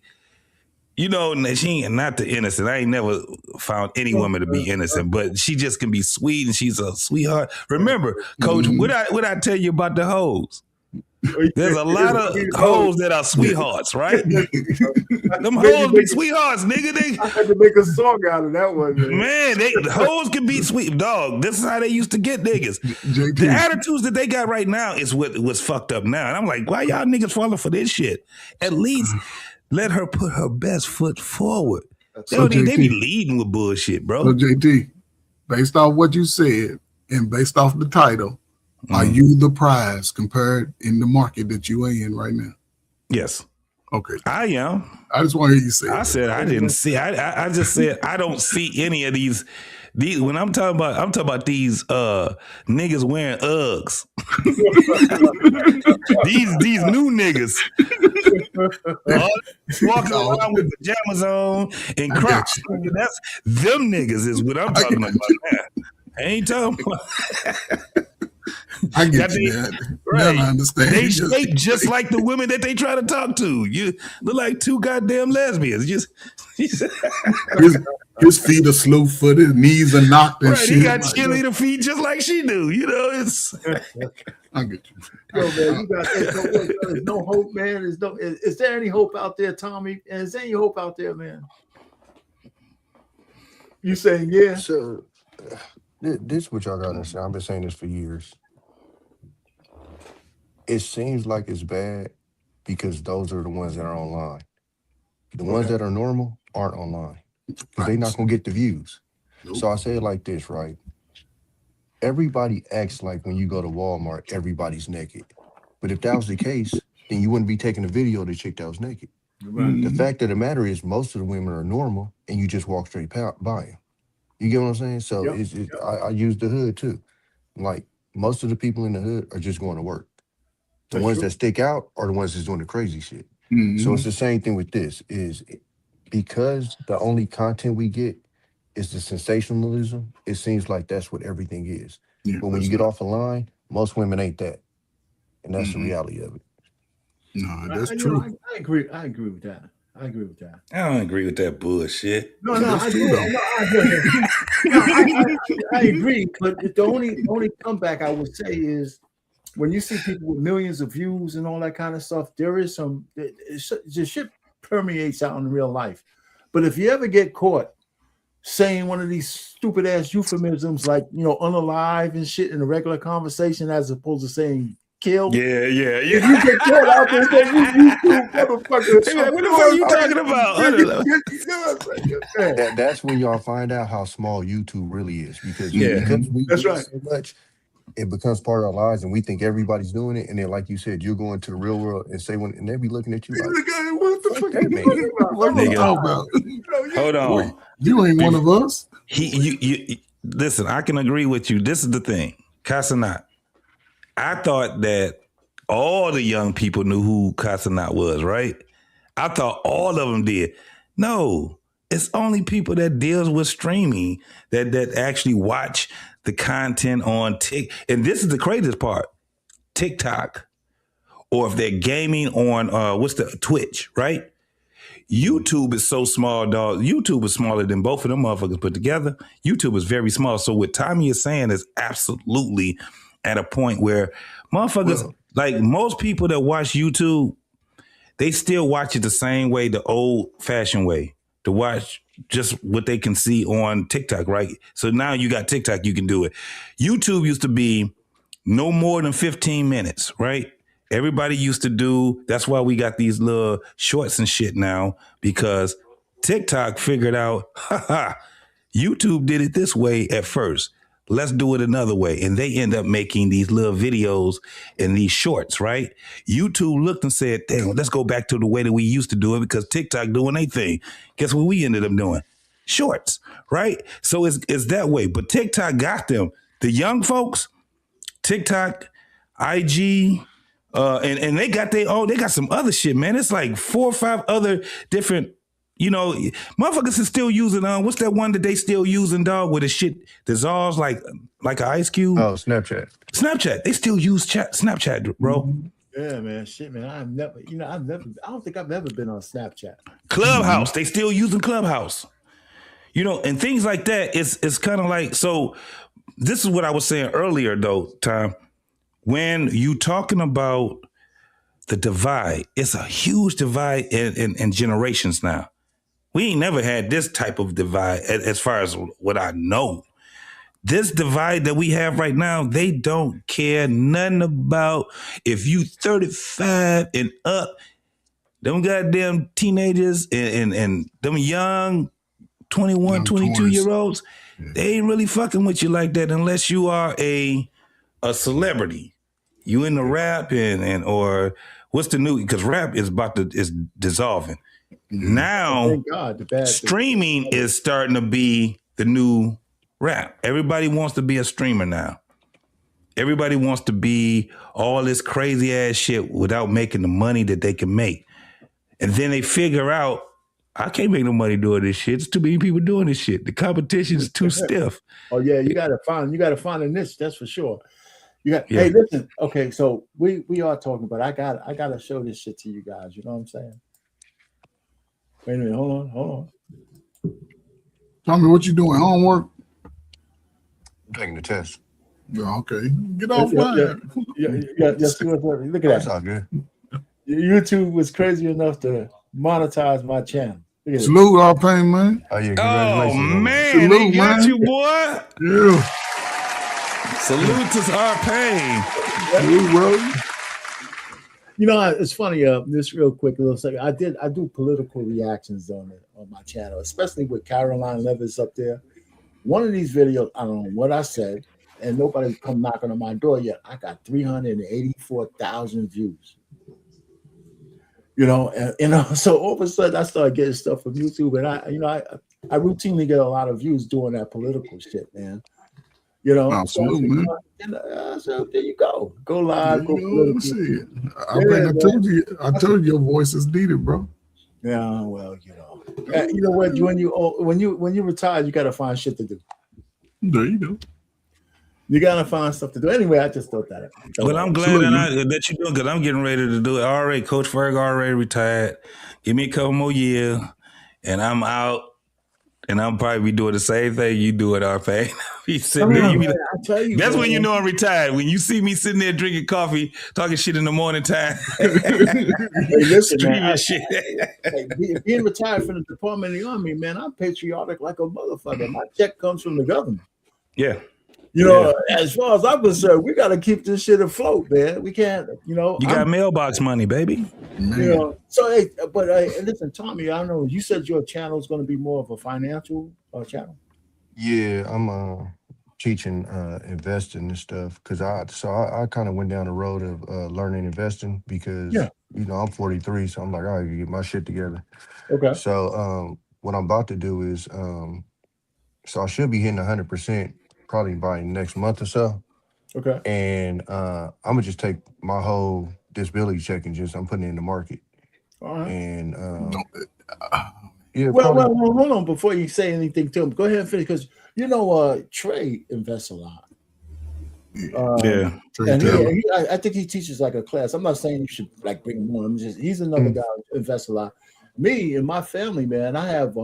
Speaker 13: she ain't not the innocent. I ain't never found any woman to be innocent, but she just can be sweet and she's a sweetheart. Remember, Coach, what I tell you about the hoes? There's a lot of hoes that are sweethearts, right? Them hoes be sweethearts, nigga.
Speaker 6: I had to make a song out of that one,
Speaker 13: man. The hoes can be sweet, dog. This is how they used to get niggas. The attitudes that they got right now is what's fucked up now. And I'm like, why y'all niggas falling for this shit? At least let her put her best foot forward. They be leading with bullshit, bro.
Speaker 14: So JT, based off what you said and based off the title, are you the prize compared in the market that you are in right now?
Speaker 13: Yes.
Speaker 14: Okay.
Speaker 13: I am.
Speaker 14: I just want to hear you say
Speaker 13: I
Speaker 14: it.
Speaker 13: said I didn't see. I just said I don't see any of these. When I'm talking about these niggas wearing Uggs. these new niggas. Walking around with pajamas on and Crocs. That's them niggas is what I'm talking about now. I ain't talking about.
Speaker 14: I get you, man.
Speaker 13: Right.
Speaker 14: Now I understand.
Speaker 13: They shape just like the women that they try to talk to. You look like two goddamn lesbians.
Speaker 14: His feet are slow footed, knees are knocked and
Speaker 13: right,
Speaker 14: shit.
Speaker 13: He got cheerleader feet just like she do. You know, it's.
Speaker 14: I get you.
Speaker 5: Yo, man, there's no hope, man. Is there any hope out there, Tommy? And is there any hope out there, man? You saying yeah?
Speaker 15: So this is what y'all gotta understand. I've been saying this for years. It seems like it's bad because those are the ones that are online. The ones that are normal aren't online because they're not gonna get the views. Nope. So I say it like this, right? Everybody acts like when you go to Walmart, everybody's naked. But if that was the case, then you wouldn't be taking a video of the chick that was naked. Right. The fact of the matter is most of the women are normal and you just walk straight by them. You get what I'm saying? So I use the hood too. Like most of the people in the hood are just going to work. The ones that stick out are the ones that's doing the crazy shit. So it's the same thing with this, is because the only content we get is the sensationalism, it seems like that's what everything is. But when you get off the line, most women ain't that. And that's the reality of it.
Speaker 14: No, that's true.
Speaker 5: I agree with that. I agree with that.
Speaker 13: I don't agree with that bullshit.
Speaker 5: No, I agree. But the only comeback I would say is when you see people with millions of views and all that kind of stuff, there is some shit permeates out in real life. But if you ever get caught saying one of these stupid ass euphemisms like, unalive and shit in a regular conversation as opposed to saying kill.
Speaker 13: Yeah.
Speaker 5: If you get caught out there saying you motherfucker.
Speaker 13: Hey, man, what the fuck are you talking about?
Speaker 15: That's when y'all find out how small YouTube really is because we
Speaker 5: that's
Speaker 15: do
Speaker 5: right.
Speaker 15: so much. It becomes part of our lives, and we think everybody's doing it. And then, like you said, you're going to the real world and say and they be looking at you like,
Speaker 14: "What the fuck are you talking about? What are you talking about?
Speaker 13: Hold on,
Speaker 14: you ain't one of us."
Speaker 13: You listen. I can agree with you. This is the thing, Casanat. I thought that all the young people knew who Casanat was, right? I thought all of them did. No, it's only people that deals with streaming that actually watch the content on TikTok. And this is the craziest part. TikTok, or if they're gaming on Twitch, right? YouTube is so small, dog. YouTube is smaller than both of them motherfuckers put together. YouTube is very small. So what Tommy is saying is absolutely at a point where motherfuckers, like most people that watch YouTube, they still watch it the same way, the old fashioned way, to watch just what they can see on TikTok, right? So now you got TikTok, you can do it. YouTube used to be no more than 15 minutes, right? Everybody used to do, that's why we got these little shorts and shit now, because TikTok figured out, YouTube did it this way at first. Let's do it another way. And they end up making these little videos and these shorts, right? YouTube looked and said, damn, let's go back to the way that we used to do it because TikTok doing their thing. Guess what we ended up doing? Shorts, right? So it's that way. But TikTok got them. The young folks, TikTok, IG, and they got their own, they got some other shit, man. It's like 4 or 5 other different, motherfuckers is still using, what's that one that they still using, dog, where the shit dissolves like an ice cube?
Speaker 15: Oh, Snapchat.
Speaker 13: They still use Snapchat, bro.
Speaker 5: Yeah, man. Shit, man. I don't think I've ever been on Snapchat.
Speaker 13: Clubhouse. They still using Clubhouse. And things like that. It's kind of like, so this is what I was saying earlier, though, Tom. When you talking about the divide, it's a huge divide in generations now. We ain't never had this type of divide as far as what I know. This divide that we have right now, they don't care nothing about if you 35 and up. Them goddamn teenagers and them young 21, 22-year-olds, they ain't really fucking with you like that unless you are a celebrity. You in the rap and or what's the new? Because rap is is dissolving. Now,
Speaker 5: thank God.
Speaker 13: streaming is starting to be the new rap. Everybody wants to be a streamer now. Everybody wants to be all this crazy ass shit without making the money that they can make. And then they figure out, I can't make no money doing this shit. There's too many people doing this shit. The competition is too stiff.
Speaker 5: Oh yeah, you gotta find a niche, that's for sure. Hey, listen, okay, so we are talking, but I gotta show this shit to you guys. You know what I'm saying? Wait a minute, hold on.
Speaker 14: Tell me what you doing, homework?
Speaker 15: I'm taking the test.
Speaker 14: Yeah, okay. Get off mine.
Speaker 5: Yeah, look at that.
Speaker 15: That's all good.
Speaker 5: YouTube was crazy enough to monetize my channel.
Speaker 14: Salute our pain, man.
Speaker 15: Oh yeah, congratulations.
Speaker 13: Oh man,
Speaker 14: Salute,
Speaker 13: they got
Speaker 14: man.
Speaker 13: you, boy.
Speaker 14: Yeah.
Speaker 13: Salute to our pain.
Speaker 14: Salute, bro.
Speaker 5: You know, it's funny. This real quick, a little second. I do political reactions on my channel, especially with Caroline Levis up there. One of these videos, I don't know what I said, and nobody's come knocking on my door yet. I got 384,000 views. You know, and so all of a sudden I started getting stuff from YouTube, and I routinely get a lot of views doing that political shit, man. You know,
Speaker 14: absolutely, man.
Speaker 5: So there you go. Go live. Go political.
Speaker 14: I told you your voice is needed, bro.
Speaker 5: Yeah, well, you know what? When you retire, you got to find shit to do.
Speaker 14: There you go.
Speaker 5: You gotta find stuff to do. Anyway, I just thought that.
Speaker 13: Well, I'm glad that you're doing, because I'm getting ready to do it. Already, Coach Ferg already retired. Give me a couple more years, and I'm out. And I'll probably be doing the same thing you do at RPA. That's when you know I'm retired. When you see me sitting there drinking coffee, talking shit in the morning time.
Speaker 5: Hey, listen, man,
Speaker 13: shit.
Speaker 5: Being retired from the Department of the Army, man, I'm patriotic like a motherfucker. My check comes from the government.
Speaker 13: Yeah.
Speaker 5: You know, as far as I'm concerned, we got to keep this shit afloat, man. We can't, you know.
Speaker 13: You got mailbox money, baby.
Speaker 5: You know, so, hey, but listen, Tommy, I don't know. You said your channel is going to be more of a financial channel.
Speaker 15: Yeah, I'm teaching investing and stuff because I kind of went down the road of learning investing because you know I'm 43, so I'm like, I gotta get my shit together.
Speaker 5: Okay.
Speaker 15: So what I'm about to do is so I should be hitting 100% probably by next month or so.
Speaker 5: Okay.
Speaker 15: And I'm gonna just take my whole disability check and I'm putting it in the market.
Speaker 5: All right.
Speaker 15: And
Speaker 5: well, hold on before you say anything to him. Go ahead and finish because you know Trey invests a lot. And I think he teaches like a class. I'm not saying you should like bring him on. He's another guy who invests a lot. Me and my family, man, I have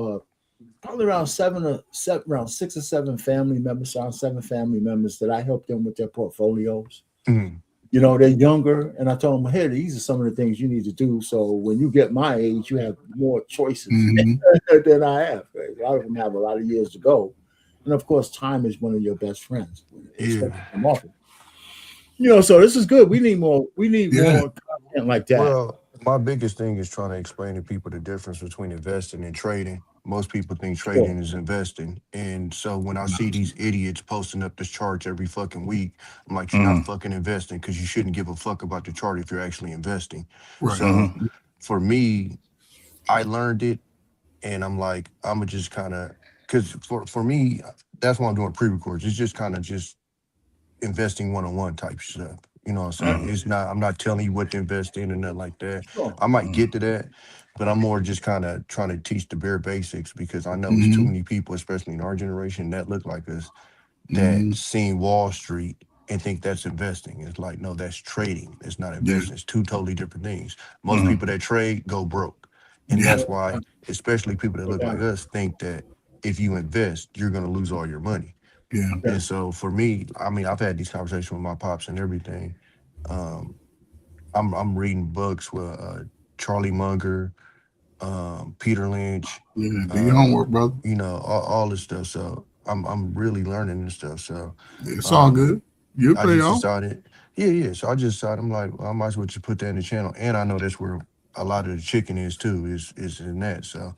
Speaker 5: probably around 6 or 7 family members, around 7 family members that I help them with their portfolios.
Speaker 15: Mm-hmm.
Speaker 5: You know, they're younger, and I told them, hey, these are some of the things you need to do. So when you get my age, you have more choices than I have. Right? A lot of them have a lot of years to go. And of course, time is one of your best friends. You know, so this is good. We need more content like that.
Speaker 15: Well, my biggest thing is trying to explain to people the difference between investing and trading. Most people think trading is investing. And so when I see these idiots posting up this chart every fucking week, I'm like, you're not fucking investing because you shouldn't give a fuck about the chart if you're actually investing.
Speaker 14: Right.
Speaker 15: So for me, I learned it and I'm like, I'm going to just kind of, because for me, that's why I'm doing pre-records. It's just kind of just investing one-on-one type stuff. You know what I'm saying? It's not, I'm not telling you what to invest in or nothing like that. I might get to that, but I'm more just kind of trying to teach the bare basics because I know there's too many people, especially in our generation, that look like us, that seen Wall Street and think that's investing. It's like, no, that's trading. It's not investing. It's 2 totally different things. Most people that trade go broke. And that's why, especially people that look like us, think that if you invest, you're going to lose all your money.
Speaker 14: Yeah.
Speaker 15: And so for me, I mean, I've had these conversations with my pops and everything. I'm reading books with Charlie Munger, Peter Lynch.
Speaker 14: Yeah, do your homework, brother.
Speaker 15: You know, all this stuff. So I'm really learning this stuff. So
Speaker 14: it's all good. You pay off.
Speaker 15: Decided, So I just decided, I'm like, well, I might as well just put that in the channel. And I know that's where a lot of the chicken is too, is in that. So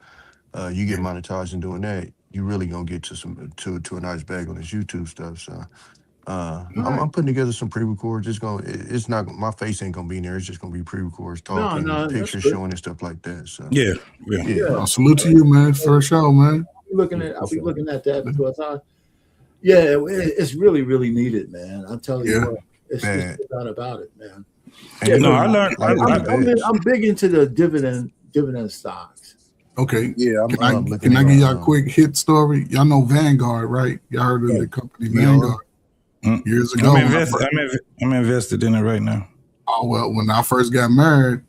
Speaker 15: you get monetized in doing that, you really gonna get to a nice bag on this YouTube stuff. So I'm putting together some pre-records. It's not my face ain't gonna be in there. It's just gonna be pre-records, talking,
Speaker 5: No, that's
Speaker 15: pictures
Speaker 5: good.
Speaker 15: showing and stuff like that. So
Speaker 13: Yeah.
Speaker 14: I salute to you, man. First show, man.
Speaker 5: I'll be looking at that because it's really, really needed, man. I'll tell you what, it's just not about it, man.
Speaker 13: I learned.
Speaker 5: I'm big into the dividend stocks.
Speaker 14: Okay.
Speaker 15: Yeah,
Speaker 14: Can I give y'all a quick hit story? Y'all know Vanguard, right? Y'all heard of the company Vanguard years ago?
Speaker 13: I'm invested in it right now.
Speaker 14: Oh well, when I first got married,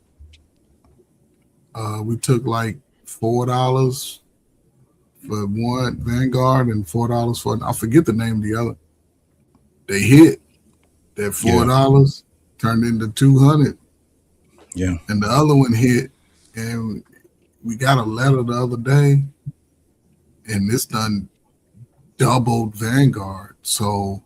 Speaker 14: we took like $4 for one Vanguard and $4 for I forget the name of the other. They hit that $4 turned into 200.
Speaker 13: Yeah,
Speaker 14: and the other one hit, and we got a letter the other day, and this done doubled Vanguard. So,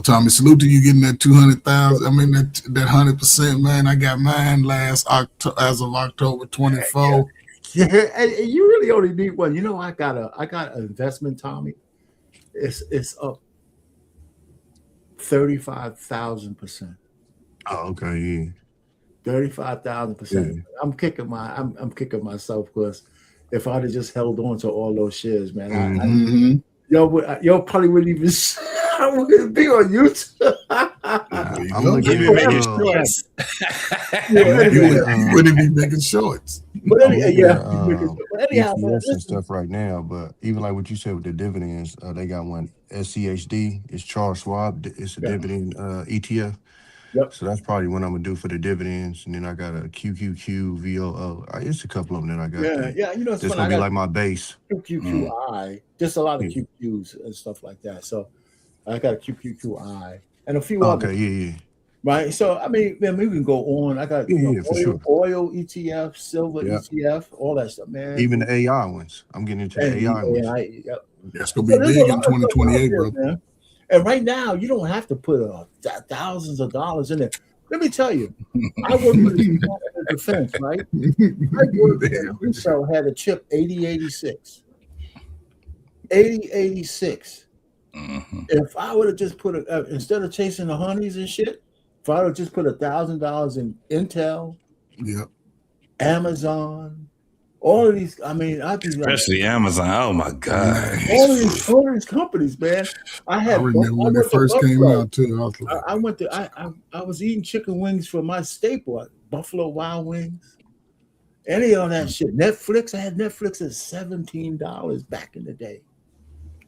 Speaker 14: Tommy, salute to you getting that 200,000. I mean that 100%, man. I got mine as of October 24.
Speaker 5: Yeah, and you really only need one. I got an investment, Tommy. It's up 35,000%.
Speaker 15: Oh, okay, yeah.
Speaker 5: 35,000%. I'm kicking myself because if I'd have just held on to all those shares, man, y'all probably wouldn't even I wouldn't be on YouTube.
Speaker 15: I'm looking at
Speaker 13: making shorts.
Speaker 14: You wouldn't be making shorts.
Speaker 5: But anyhow,
Speaker 15: ETFs and stuff right now. But even like what you said with the dividends, they got one SCHD. It's Charles Schwab. It's a dividend ETF.
Speaker 5: Yep.
Speaker 15: So that's probably what I'm gonna do for the dividends, and then I got a QQQ VOO. It's a couple of them that I got.
Speaker 5: It's
Speaker 15: it's gonna be like my base.
Speaker 5: QQQI, just a lot of QQs and stuff like that. So I got a QQQI and a few others.
Speaker 15: Okay, yeah.
Speaker 5: Right. So I mean, man, we can go on. I got oil ETF, silver ETF, all that stuff, man.
Speaker 15: Even the AI ones. I'm getting into the AI ones.
Speaker 14: That's gonna be big in 2028, bro.
Speaker 5: Man. And right now, you don't have to put thousands of dollars in there. Let me tell you, I worked with the Department of Defense, right? We had a chip 8086. 8086. If I would have just put instead of chasing the honeys and shit, if I would have just put $1,000 in Intel, Amazon, all of these, I mean,
Speaker 13: especially Amazon. Oh my God!
Speaker 5: All these companies, man. I
Speaker 14: remember when it first came out too.
Speaker 5: I was eating chicken wings for my staple, Buffalo Wild Wings. Any of that shit. Netflix. I had Netflix at $17 back in the day.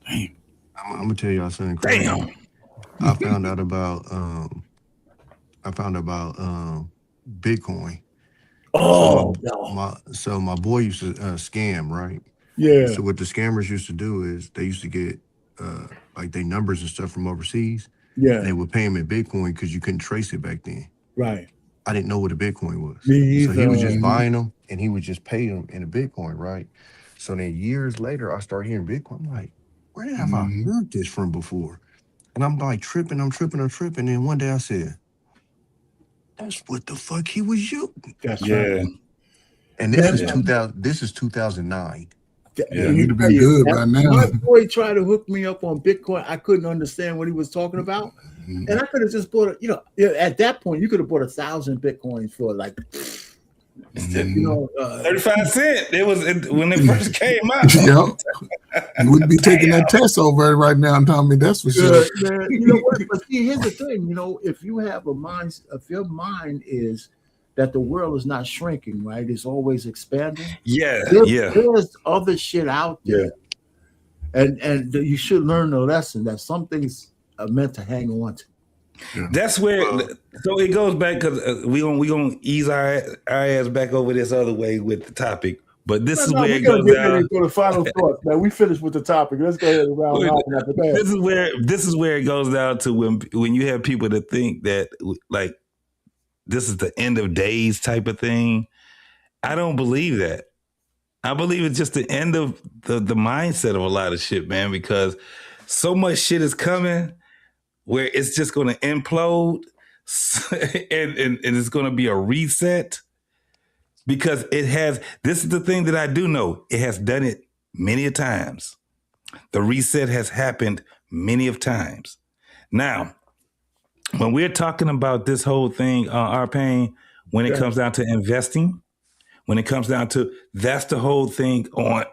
Speaker 15: Damn. I'm gonna tell y'all something crazy.
Speaker 13: Damn.
Speaker 15: I found out about Bitcoin.
Speaker 5: Oh,
Speaker 15: so my boy used to scam, right?
Speaker 5: Yeah.
Speaker 15: So what the scammers used to do is they used to get like their numbers and stuff from overseas.
Speaker 5: Yeah.
Speaker 15: And they would pay him in Bitcoin because you couldn't trace it back then.
Speaker 5: Right.
Speaker 15: I didn't know what a Bitcoin was.
Speaker 5: Me
Speaker 15: so he was
Speaker 5: either.
Speaker 15: just buying them and he would just pay them in a Bitcoin, right? So then years later, I started hearing Bitcoin. I'm like, where did I heard this from before? And I'm like tripping. And then one day I said, that's what the fuck he was using.
Speaker 5: That's right.
Speaker 15: And this is 2009.
Speaker 14: Yeah, you'd be good by now.
Speaker 5: My boy tried to hook me up on Bitcoin. I couldn't understand what he was talking about. And I could have just bought at that point, you could have bought 1,000 Bitcoins for like
Speaker 13: 35 cents. It was when it first came out.
Speaker 14: You wouldn't be taking that test over right now, Tommy. That's for sure.
Speaker 5: Man, you know what? But see, here's the thing. If you have a mind, if your mind is that the world is not shrinking, right? It's always expanding. There's other shit out there, and you should learn the lesson that some things are meant to hang on to.
Speaker 13: That's where, so it goes back because we gonna ease our ass back over this other way with the topic. But this is where it goes down.
Speaker 5: For the final thoughts, man. We finished with the topic. Let's go ahead and round off after that.
Speaker 13: This is where it goes down to when you have people that think that like this is the end of days type of thing. I don't believe that. I believe it's just the end of the mindset of a lot of shit, man. Because so much shit is coming where it's just going to implode and it's going to be a reset because this is the thing that I do know. It has done it many a times. The reset has happened many of times. Now, when we're talking about this whole thing, our pain, when it comes down to investing, when it comes down to, that's the whole thing on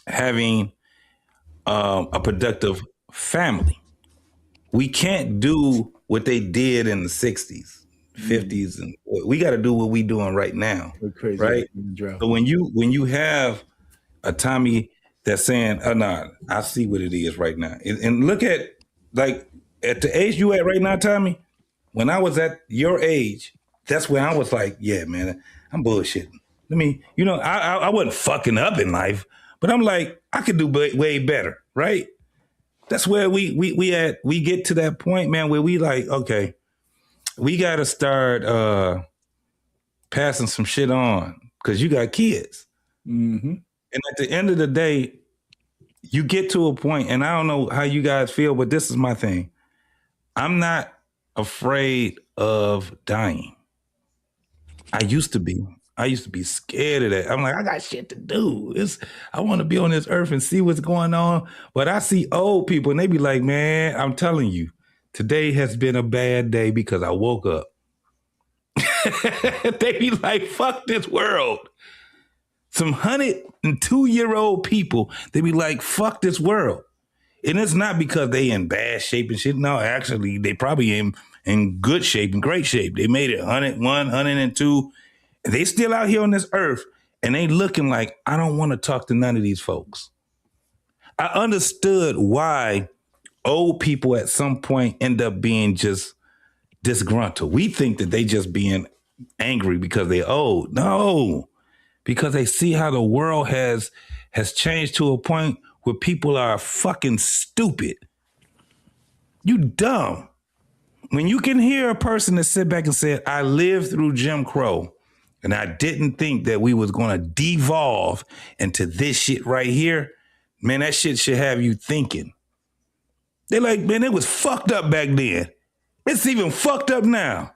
Speaker 13: having a productive family. We can't do what they did in the 60s, 50s, and we got to do what we doing right now.
Speaker 5: Crazy,
Speaker 13: right? So when you have a Tommy that's saying, "Oh no, I see what it is right now," and look at like at the age you at right now, Tommy. When I was at your age, that's when I was like, "Yeah, man, I'm bullshitting." I mean, I wasn't fucking up in life, but I'm like, I could do way better, right? That's where we get to that point, man, where we like, okay, we got to start passing some shit on because you got kids.
Speaker 5: Mm-hmm.
Speaker 13: And at the end of the day, you get to a point, and I don't know how you guys feel, but this is my thing. I'm not afraid of dying. I used to be. I used to be scared of that. I'm like, I got shit to do. I want to be on this earth and see what's going on. But I see old people, and they be like, man, I'm telling you, today has been a bad day because I woke up. They be like, fuck this world. Some 102-year-old people, they be like, fuck this world. And it's not because they in bad shape and shit. No, actually, they probably in good shape, in great shape. They made it 101, 102. And they still out here on this earth, and they looking like, I don't want to talk to none of these folks. I understood why old people at some point end up being just disgruntled. We think that they just being angry because they're old. No, because they see how the world has changed to a point where people are fucking stupid. You dumb. When you can hear a person that sit back and said, I lived through Jim Crow, and I didn't think that we was going to devolve into this shit right here, man, that shit should have you thinking. They're like, man, it was fucked up back then. It's even fucked up now.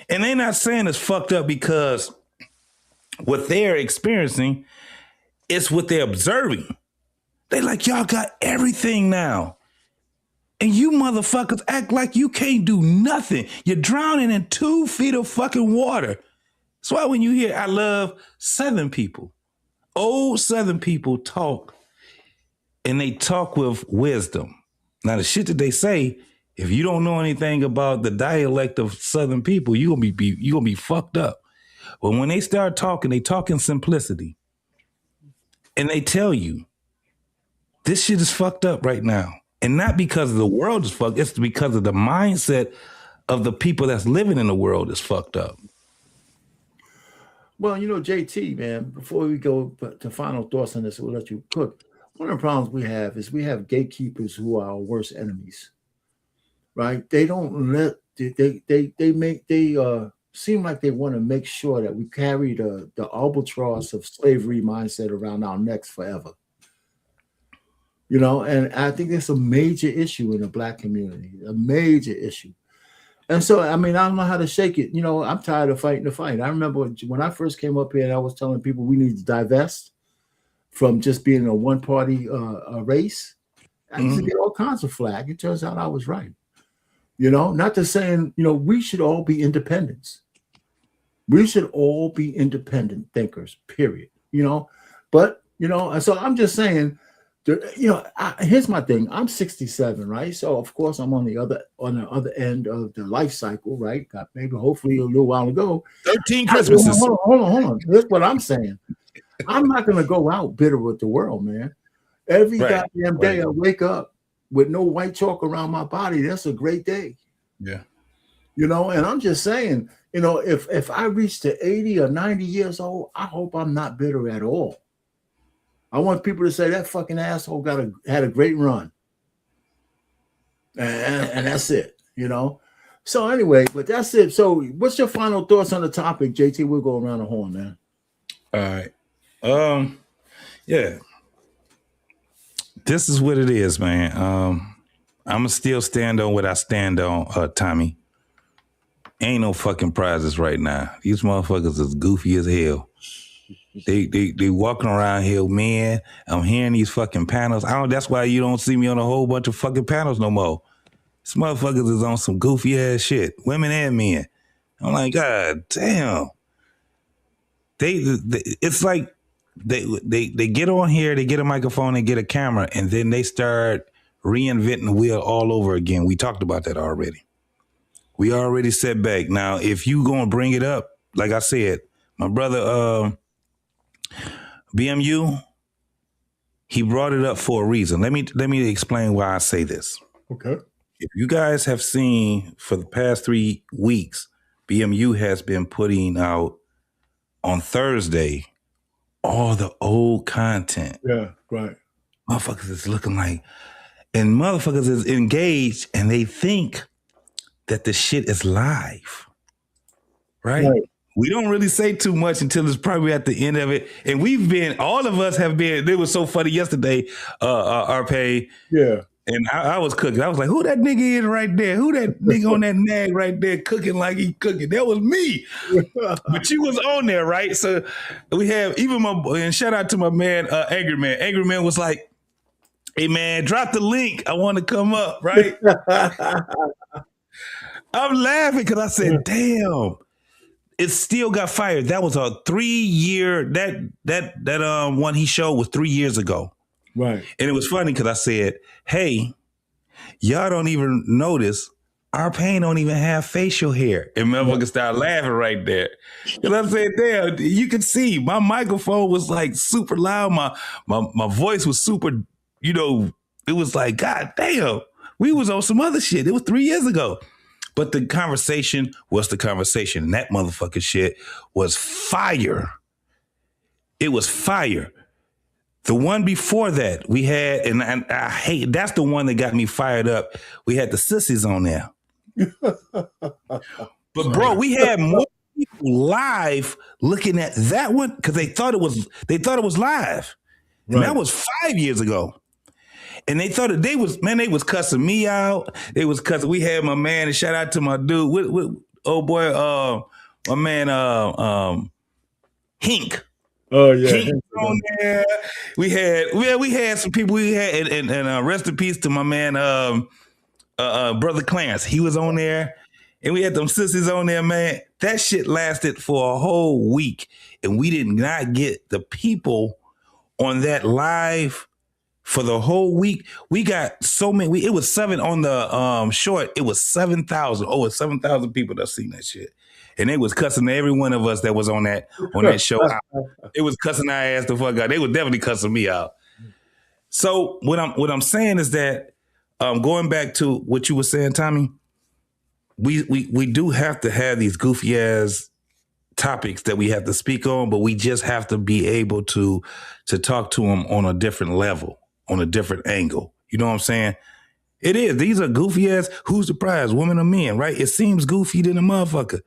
Speaker 13: And they're not saying it's fucked up because what they're experiencing is what they're observing. They like, y'all got everything now. And you motherfuckers act like you can't do nothing. You're drowning in 2 feet of fucking water. That's why when you hear, I love Southern people. Old Southern people talk, and they talk with wisdom. Now, the shit that they say, if you don't know anything about the dialect of Southern people, you're gonna be fucked up. But when they start talking, they talk in simplicity. And they tell you, this shit is fucked up right now. And not because the world is fucked, it's because of the mindset of the people that's living in the world is fucked up.
Speaker 5: Well, JT, man, before we go to final thoughts on this, we'll let you cook. One of the problems we have is we have gatekeepers who are our worst enemies, right? They don't let, they seem like they want to make sure that we carry the albatross of slavery mindset around our necks forever. And I think it's a major issue in the Black community, a major issue. And so, I mean, I don't know how to shake it. I'm tired of fighting the fight. I remember when I first came up here and I was telling people we need to divest from just being a one-party race. I used to get all kinds of flack. It turns out I was right. Not to saying, we should all be independents. We should all be independent thinkers, period. But, so I'm just saying, here's my thing. I'm 67, right? So of course I'm on the other end of the life cycle, right? Got maybe hopefully a little while ago.
Speaker 13: 13 Christmases.
Speaker 5: Hold on. Here's what I'm saying. I'm not gonna go out bitter with the world, man. Every goddamn day I wake up with no white chalk around my body. That's a great day.
Speaker 13: Yeah.
Speaker 5: And I'm just saying, if I reach to 80 or 90 years old, I hope I'm not bitter at all. I want people to say that fucking asshole had a great run. And that's it, So anyway, but that's it. So what's your final thoughts on the topic, JT? We'll go around the horn, man.
Speaker 13: All right. Yeah. This is what it is, man. I'm going to still stand on what I stand on, Tommy. Ain't no fucking prizes right now. These motherfuckers is goofy as hell. They walking around here, man. I'm hearing these fucking panels. That's why you don't see me on a whole bunch of fucking panels no more. These motherfuckers is on some goofy ass shit, women and men. I'm like, God damn. It's like they get on here, they get a microphone, they get a camera, and then they start reinventing the wheel all over again. We talked about that already. We already set back. Now, if you gonna bring it up, like I said, my brother BMU, he brought it up for a reason. Let me explain why I say this.
Speaker 5: Okay.
Speaker 13: If you guys have seen for the past 3 weeks, BMU has been putting out on Thursday all the old content.
Speaker 5: Yeah, right.
Speaker 13: Motherfuckers is looking like, and motherfuckers is engaged, and they think that the shit is live. Right? We don't really say too much until it's probably at the end of it. And all of us have been, it was so funny yesterday, RP.
Speaker 5: Yeah.
Speaker 13: And I was cooking. I was like, who that nigga is right there? Who that nigga on that nag right there cooking like he cooking? That was me. But you was on there, right? So we have even and shout out to my man, Angry Man. Angry Man was like, hey man, drop the link. I want to come up, right? I'm laughing because I said, damn, it still got fired. That was a 3-year, that one he showed was 3 years ago.
Speaker 5: Right.
Speaker 13: And it was funny because I said, hey, y'all don't even notice our pain don't even have facial hair. And motherfuckers started laughing right there. And I said, damn, you can see my microphone was like super loud. My voice was super, it was like, God damn, we was on some other shit. It was 3 years ago. But the conversation was the conversation. And that motherfucking shit was fire. It was fire. The one before that, we had, and I hate, that's the one that got me fired up. We had the sissies on there. But bro, we had more people live looking at that one because they thought it was live. Right. And that was 5 years ago. And they thought that they was cussing me out. They was cussing. We had my man, and shout out to my dude, oh boy, my man, Hink.
Speaker 5: Oh yeah,
Speaker 13: Hink on there. We had some people. We had and rest in peace to my man, brother Clarence. He was on there, and we had them sisters on there, man. That shit lasted for a whole week, and we did not get the people on that live. For the whole week, we got so many. It was 7 on the short. It was 7,000. Over 7,000 people that seen that shit, and they was cussing every one of us that was on that show out. It was cussing our ass the fuck out. They were definitely cussing me out. So what I'm saying is that going back to what you were saying, Tommy, we do have to have these goofy ass topics that we have to speak on, but we just have to be able to talk to them on a different level. On a different angle. You know what I'm saying? It is. These are goofy ass, who's the prize, women or men, right? It seems goofy than a motherfucker.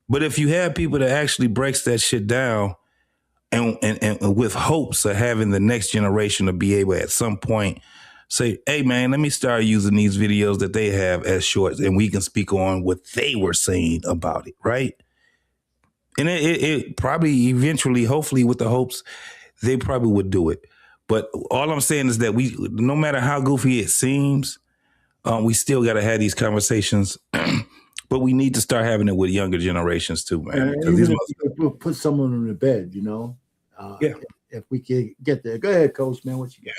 Speaker 13: But if you have people that actually breaks that shit down and with hopes of having the next generation to be able at some point say, hey man, let me start using these videos that they have as shorts and we can speak on what they were saying about it, right? And it probably eventually, hopefully with the hopes, they probably would do it. But all I'm saying is that no matter how goofy it seems, we still got to have these conversations. But we need to start having it with younger generations too, man.
Speaker 5: Because we'll put someone on the bed,
Speaker 13: yeah.
Speaker 5: If we can get there. Go ahead, Coach, man. What you got?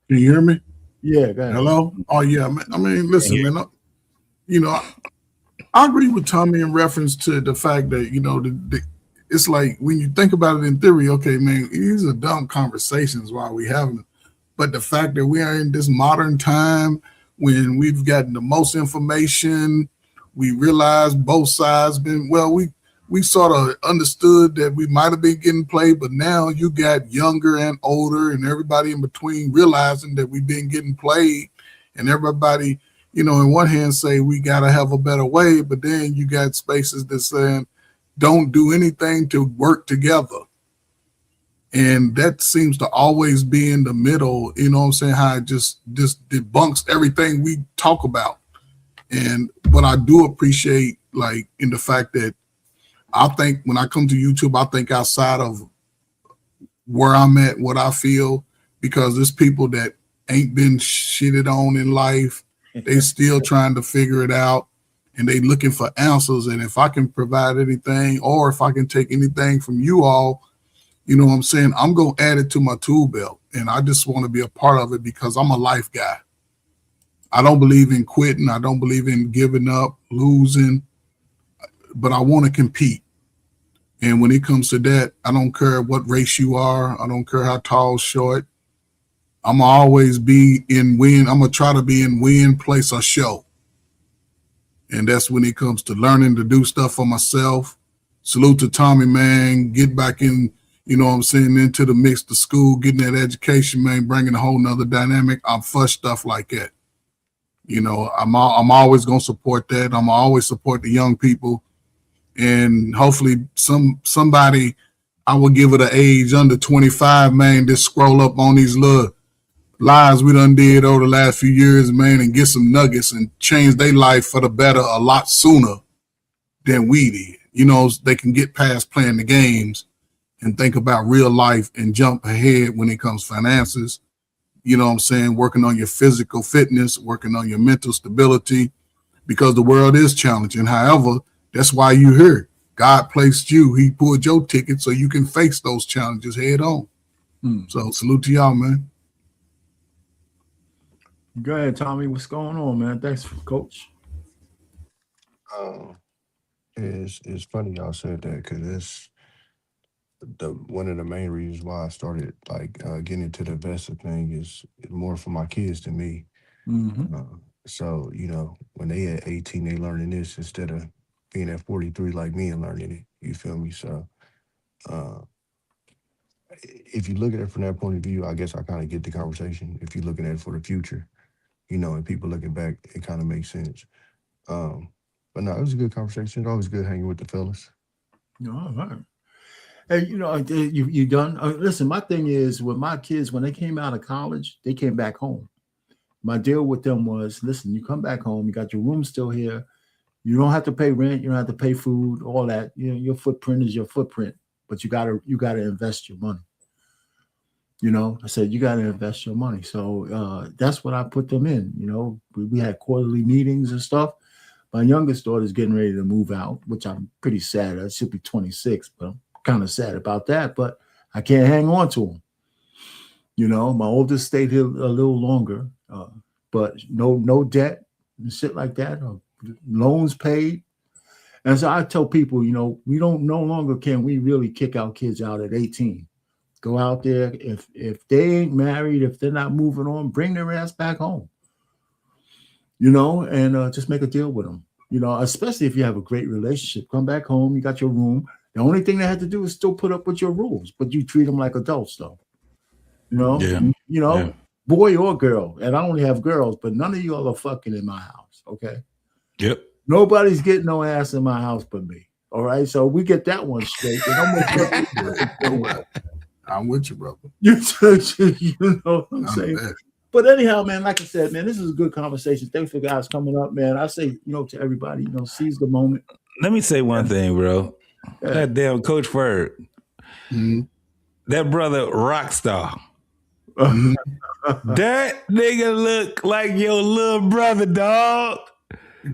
Speaker 14: Can you hear me?
Speaker 5: Yeah, go ahead.
Speaker 14: Hello? Oh, yeah. I mean, listen, man. I agree with Tommy in reference to the fact that, it's like when you think about it in theory, okay, man, these are dumb conversations while we having them. But the fact that we are in this modern time when we've gotten the most information, we realize both sides we sort of understood that we might have been getting played, but now you got younger and older and everybody in between realizing that we've been getting played, and everybody, in one hand say we got to have a better way, but then you got spaces that saying, don't do anything to work together. And that seems to always be in the middle, you know what I'm saying, how it just debunks everything we talk about. But I do appreciate, like, in the fact that I think when I come to YouTube, I think outside of where I'm at, what I feel, because there's people that ain't been shitted on in life. They still trying to figure it out, and they looking for answers. And if I can provide anything, or if I can take anything from you all, you know what I'm saying, I'm going to add it to my tool belt. And I just want to be a part of it because I'm a life guy. I don't believe in quitting. I don't believe in giving up, losing, but I want to compete. And when it comes to that, I don't care what race you are. I don't care how tall, short. I'm going to always be in win. I'm going to try to be in win, place, or show. And that's when it comes to learning to do stuff for myself. Salute to Tommy, man. Get back in, you know what I'm saying, into the mix to school, getting that education, man, bringing a whole nother dynamic. I'm for stuff like that. You know, I'm always going to support that. I'm always support the young people. And hopefully somebody, I will give it an age under 25, man, just scroll up on these little lives we done did over the last few years, man, and get some nuggets and change their life for the better a lot sooner than we did. You know, they can get past playing the games and think about real life and jump ahead when it comes to finances. You know what I'm saying? Working on your physical fitness, working on your mental stability, because the world is challenging. However, that's why you're here. God placed you. He pulled your ticket so you can face those challenges head on. So salute to y'all, man.
Speaker 5: Go ahead, Tommy. What's going on, man? Thanks, Coach.
Speaker 15: It's funny y'all said that, because it's one of the main reasons why I started getting into the investor thing is more for my kids than me. So, you know, when they at 18, they learning this instead of being at 43 like me and learning it. You feel me? So if you look at it from that point of view, I guess I kind of get the conversation. If you're looking at it for the future, you know, and people looking back, it kind of makes sense. But no, it was a good conversation. It's always good hanging with the fellas.
Speaker 5: All right. Hey, you know, you done? Listen, my thing is with my kids, when they came out of college, they came back home. My deal with them was, listen, you come back home, you got your room still here. You don't have to pay rent. You don't have to pay food, all that. You know, your footprint is your footprint, but you gotta invest your money. You know, I said, you got to invest your money. So that's what I put them in. You know, we had quarterly meetings and stuff. My youngest daughter's getting ready to move out, which I'm pretty sad. I should be 26, but I'm kind of sad about that. But I can't hang on to them. You know, my oldest stayed here a little longer, but no debt and shit like that. Loans paid. And so I tell people, you know, no longer can we really kick our kids out at 18. Go out there. If they ain't married, if they're not moving on, bring their ass back home. You know, and just make a deal with them. You know, especially if you have a great relationship. Come back home. You got your room. The only thing they had to do is still put up with your rules, but you treat them like adults, though. You know, you know, boy or girl. And I only have girls, but none of y'all are fucking in my house. Okay.
Speaker 13: Yep.
Speaker 5: Nobody's getting no ass in my house but me. All right. So we get that one straight.
Speaker 14: I'm with you, brother.
Speaker 5: You know what I'm saying? But anyhow, man, like I said, man, this is a good conversation. Thanks for guys coming up, man. I say, you know, to everybody, you know, seize the moment.
Speaker 13: Let me say one thing, bro. That damn Coach Ferg, that brother Rockstar. That nigga look like your little brother, dog.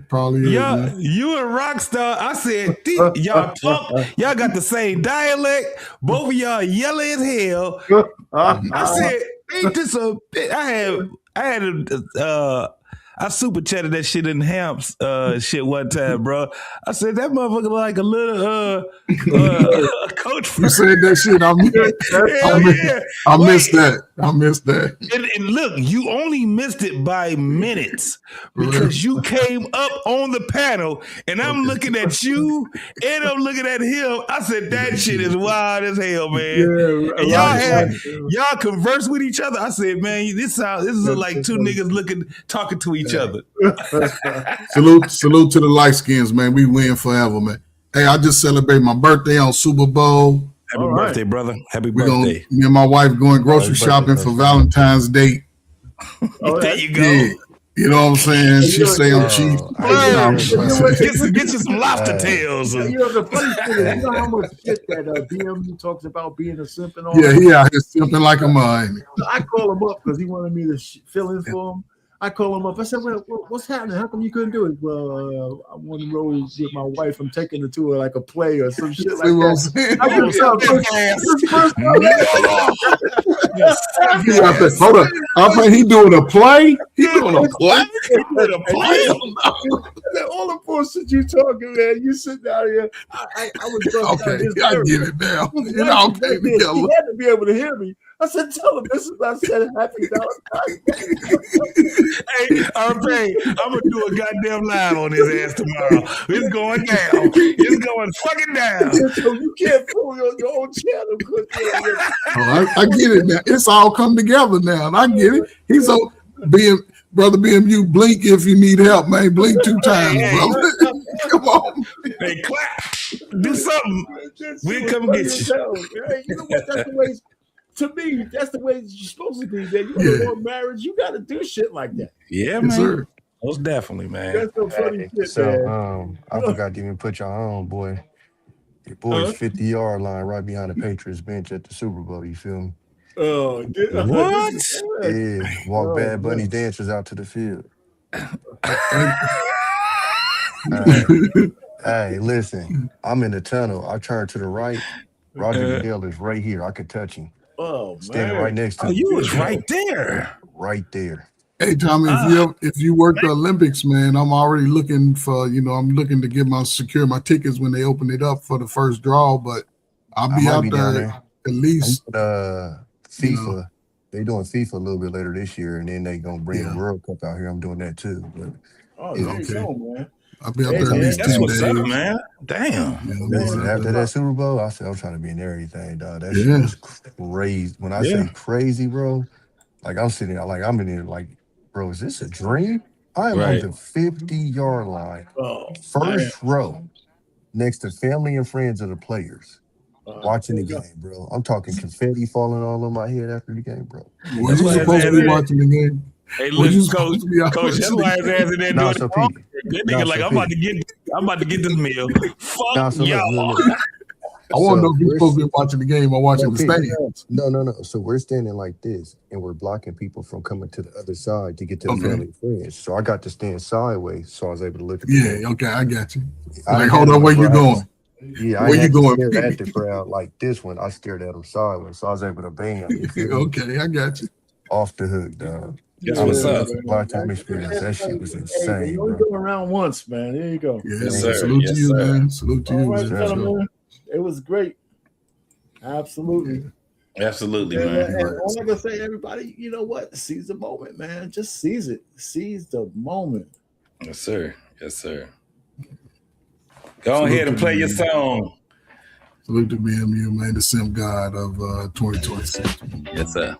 Speaker 14: Probably is,
Speaker 13: you a rock star. I said, y'all talk, y'all got the same dialect. Both of y'all yellow as hell. I said, ain't this a bit? I super chatted that shit in Hamps shit one time, bro. I said that motherfucker like a little Coach.
Speaker 14: You said that shit. I missed that. I missed that.
Speaker 13: And look, you only missed it by minutes because you came up on the panel, and I'm looking at you, and I'm looking at him. I said that shit is wild as hell, man. And y'all converse with each other. I said, man, this is like two niggas talking to each other.
Speaker 14: Salute to the light skins, man. We win forever, man. Hey, I just celebrated my birthday on Super Bowl.
Speaker 13: Happy birthday, brother. Happy birthday.
Speaker 14: Me and my wife going grocery shopping for Valentine's Day.
Speaker 13: There you go.
Speaker 14: You know what I'm saying? She say I'm cheap.
Speaker 13: Get you some lobster tails.
Speaker 5: You know the funny thing is, you know how much shit that BMU talks about being a simp and all
Speaker 14: Yeah,
Speaker 5: that?
Speaker 14: he out here simping like a mine.
Speaker 5: I call him up because he wanted me to fill in for him. I call him up. I said, well, what's happening? How come you couldn't do it? Well, I'm on the road with my wife. I'm taking her to like a play or some shit like that.
Speaker 14: Hold up. I think he doing a play. He doing a play.
Speaker 5: All the bullshit you talking, man. You sit down here. I was
Speaker 14: okay. I get it now. It all came
Speaker 5: He
Speaker 14: together.
Speaker 5: had to be able to hear me. I said, tell him this is I said happy Valentine's.
Speaker 13: Hey, I'm gonna do a goddamn live on his ass tomorrow. It's going down. It's going fucking down.
Speaker 5: So you can't fool your own channel.
Speaker 14: I get it now. It's all come together now. And I get it. He's so brother BMU, blink if you need help, man. Blink 2 times, brother. Come on.
Speaker 13: Hey, clap. Do something. We'll come get you.
Speaker 5: Hey, you know what? That's the way. To me, that's the way you're supposed to be, man. You want marriage, you got to do shit like that.
Speaker 13: Yeah, man. Sir. Most definitely, man.
Speaker 5: That's so funny shit,
Speaker 15: so, I forgot to even put y'all on, boy. Your boy's 50-yard line right behind the Patriots bench at the Super Bowl. You feel me?
Speaker 5: Oh,
Speaker 13: what?
Speaker 15: Yeah, walk Bad Bunny dancers out to the field. Hey, listen, I'm in the tunnel. I turn to the right. Roger Goodell is right here. I could touch him.
Speaker 5: Oh,
Speaker 15: standing
Speaker 5: man.
Speaker 15: right next to
Speaker 13: him. You was right there.
Speaker 15: Right there.
Speaker 14: Hey, Tommy, if you work the Olympics, man, I'm already looking for, I'm looking to get secure my tickets when they open it up for the first draw, but I'll be out there at least.
Speaker 15: FIFA, they doing FIFA a little bit later this year, and then they gonna bring the World Cup out here. I'm doing that too. But
Speaker 5: there you go, man.
Speaker 14: I'll be out there at least 10 days.
Speaker 13: What's up, man? Damn.
Speaker 15: After that Super Bowl, I said I'm trying to be in everything, dog. That shit was crazy. When I say crazy, bro, like I'm sitting there, like I'm in there, like, bro, is this a dream? I am on the 50-yard line, first row, next to family and friends of the players, watching the game, bro. I'm talking confetti falling all on my head after the game, bro.
Speaker 14: Were you supposed to be watching the game?
Speaker 13: Hey, listen, coach, that's why his ass in there doing it. That nigga like, I'm about to get this meal. Fuck y'all.
Speaker 14: I want to know if you're supposed to be watching the game or watching the stadium.
Speaker 15: No. So we're standing like this, and we're blocking people from coming to the other side to get to the family and friends. So I got to stand sideways, so I was able to look at the game.
Speaker 14: Okay, I got you. Like, hold on, where you going?
Speaker 15: Yeah,
Speaker 14: where you going?
Speaker 15: Stare at the crowd like this one. I stared at them sideways, so I was able to bang.
Speaker 14: Okay, I got you.
Speaker 15: Off the hook, dog.
Speaker 13: That's what's up.
Speaker 15: Lifetime experience. That shit was insane.
Speaker 5: You only go around once, man. There you go.
Speaker 14: Yes, sir. Salute to you, man. Salute to you,
Speaker 5: man. It was great. Absolutely.
Speaker 13: Absolutely,
Speaker 5: man.
Speaker 13: Man.
Speaker 5: And all I can say, everybody, you know what? Seize the moment, man. Just seize it. Seize the moment.
Speaker 13: Yes, sir. Yes, sir. Go ahead and play your song.
Speaker 14: Salute to BMU, man, the Sim God of 2026.
Speaker 13: Yes, sir.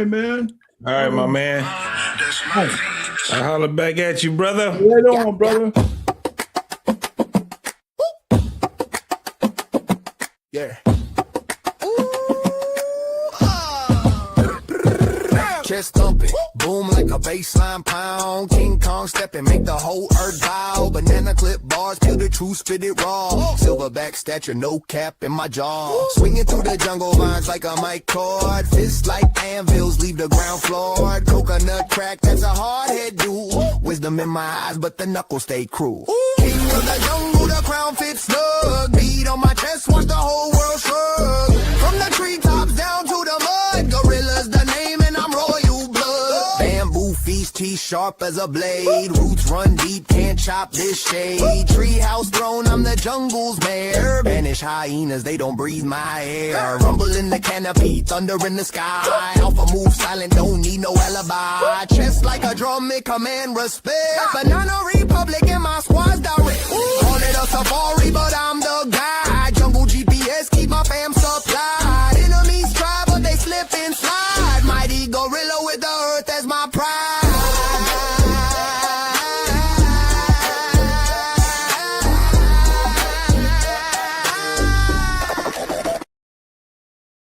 Speaker 5: right, man.
Speaker 13: All right, my man.
Speaker 5: Hey,
Speaker 13: I holler back at you, brother.
Speaker 5: right on, brother.
Speaker 2: Yeah. Chest thumping, boom like a baseline pound. King Kong stepping, make the whole earth bow. Banana clip bars, peel the truth, spit it raw. Silverback stature, no cap in my jaw. Swinging through the jungle vines like a mic cord. Fists like anvils, leave the ground floored. Coconut crack, that's a hard head dude. Wisdom in my eyes, but the knuckles stay cruel. King of the jungle, the crown fits snug. Beat on my chest, watch the whole world shrug. From the treetops down to the mud, gorillas the name and I'm royal blood. Bamboo feast, teeth sharp as a blade. Roots run deep, can't chop this shade. Treehouse throne, I'm the jungle's mayor. Banish hyenas, they don't breathe my air. Rumble in the canopy, thunder in the sky. Alpha move silent, don't need no alibi. Chest like a drum, it command respect. Banana Republic and my squad's die.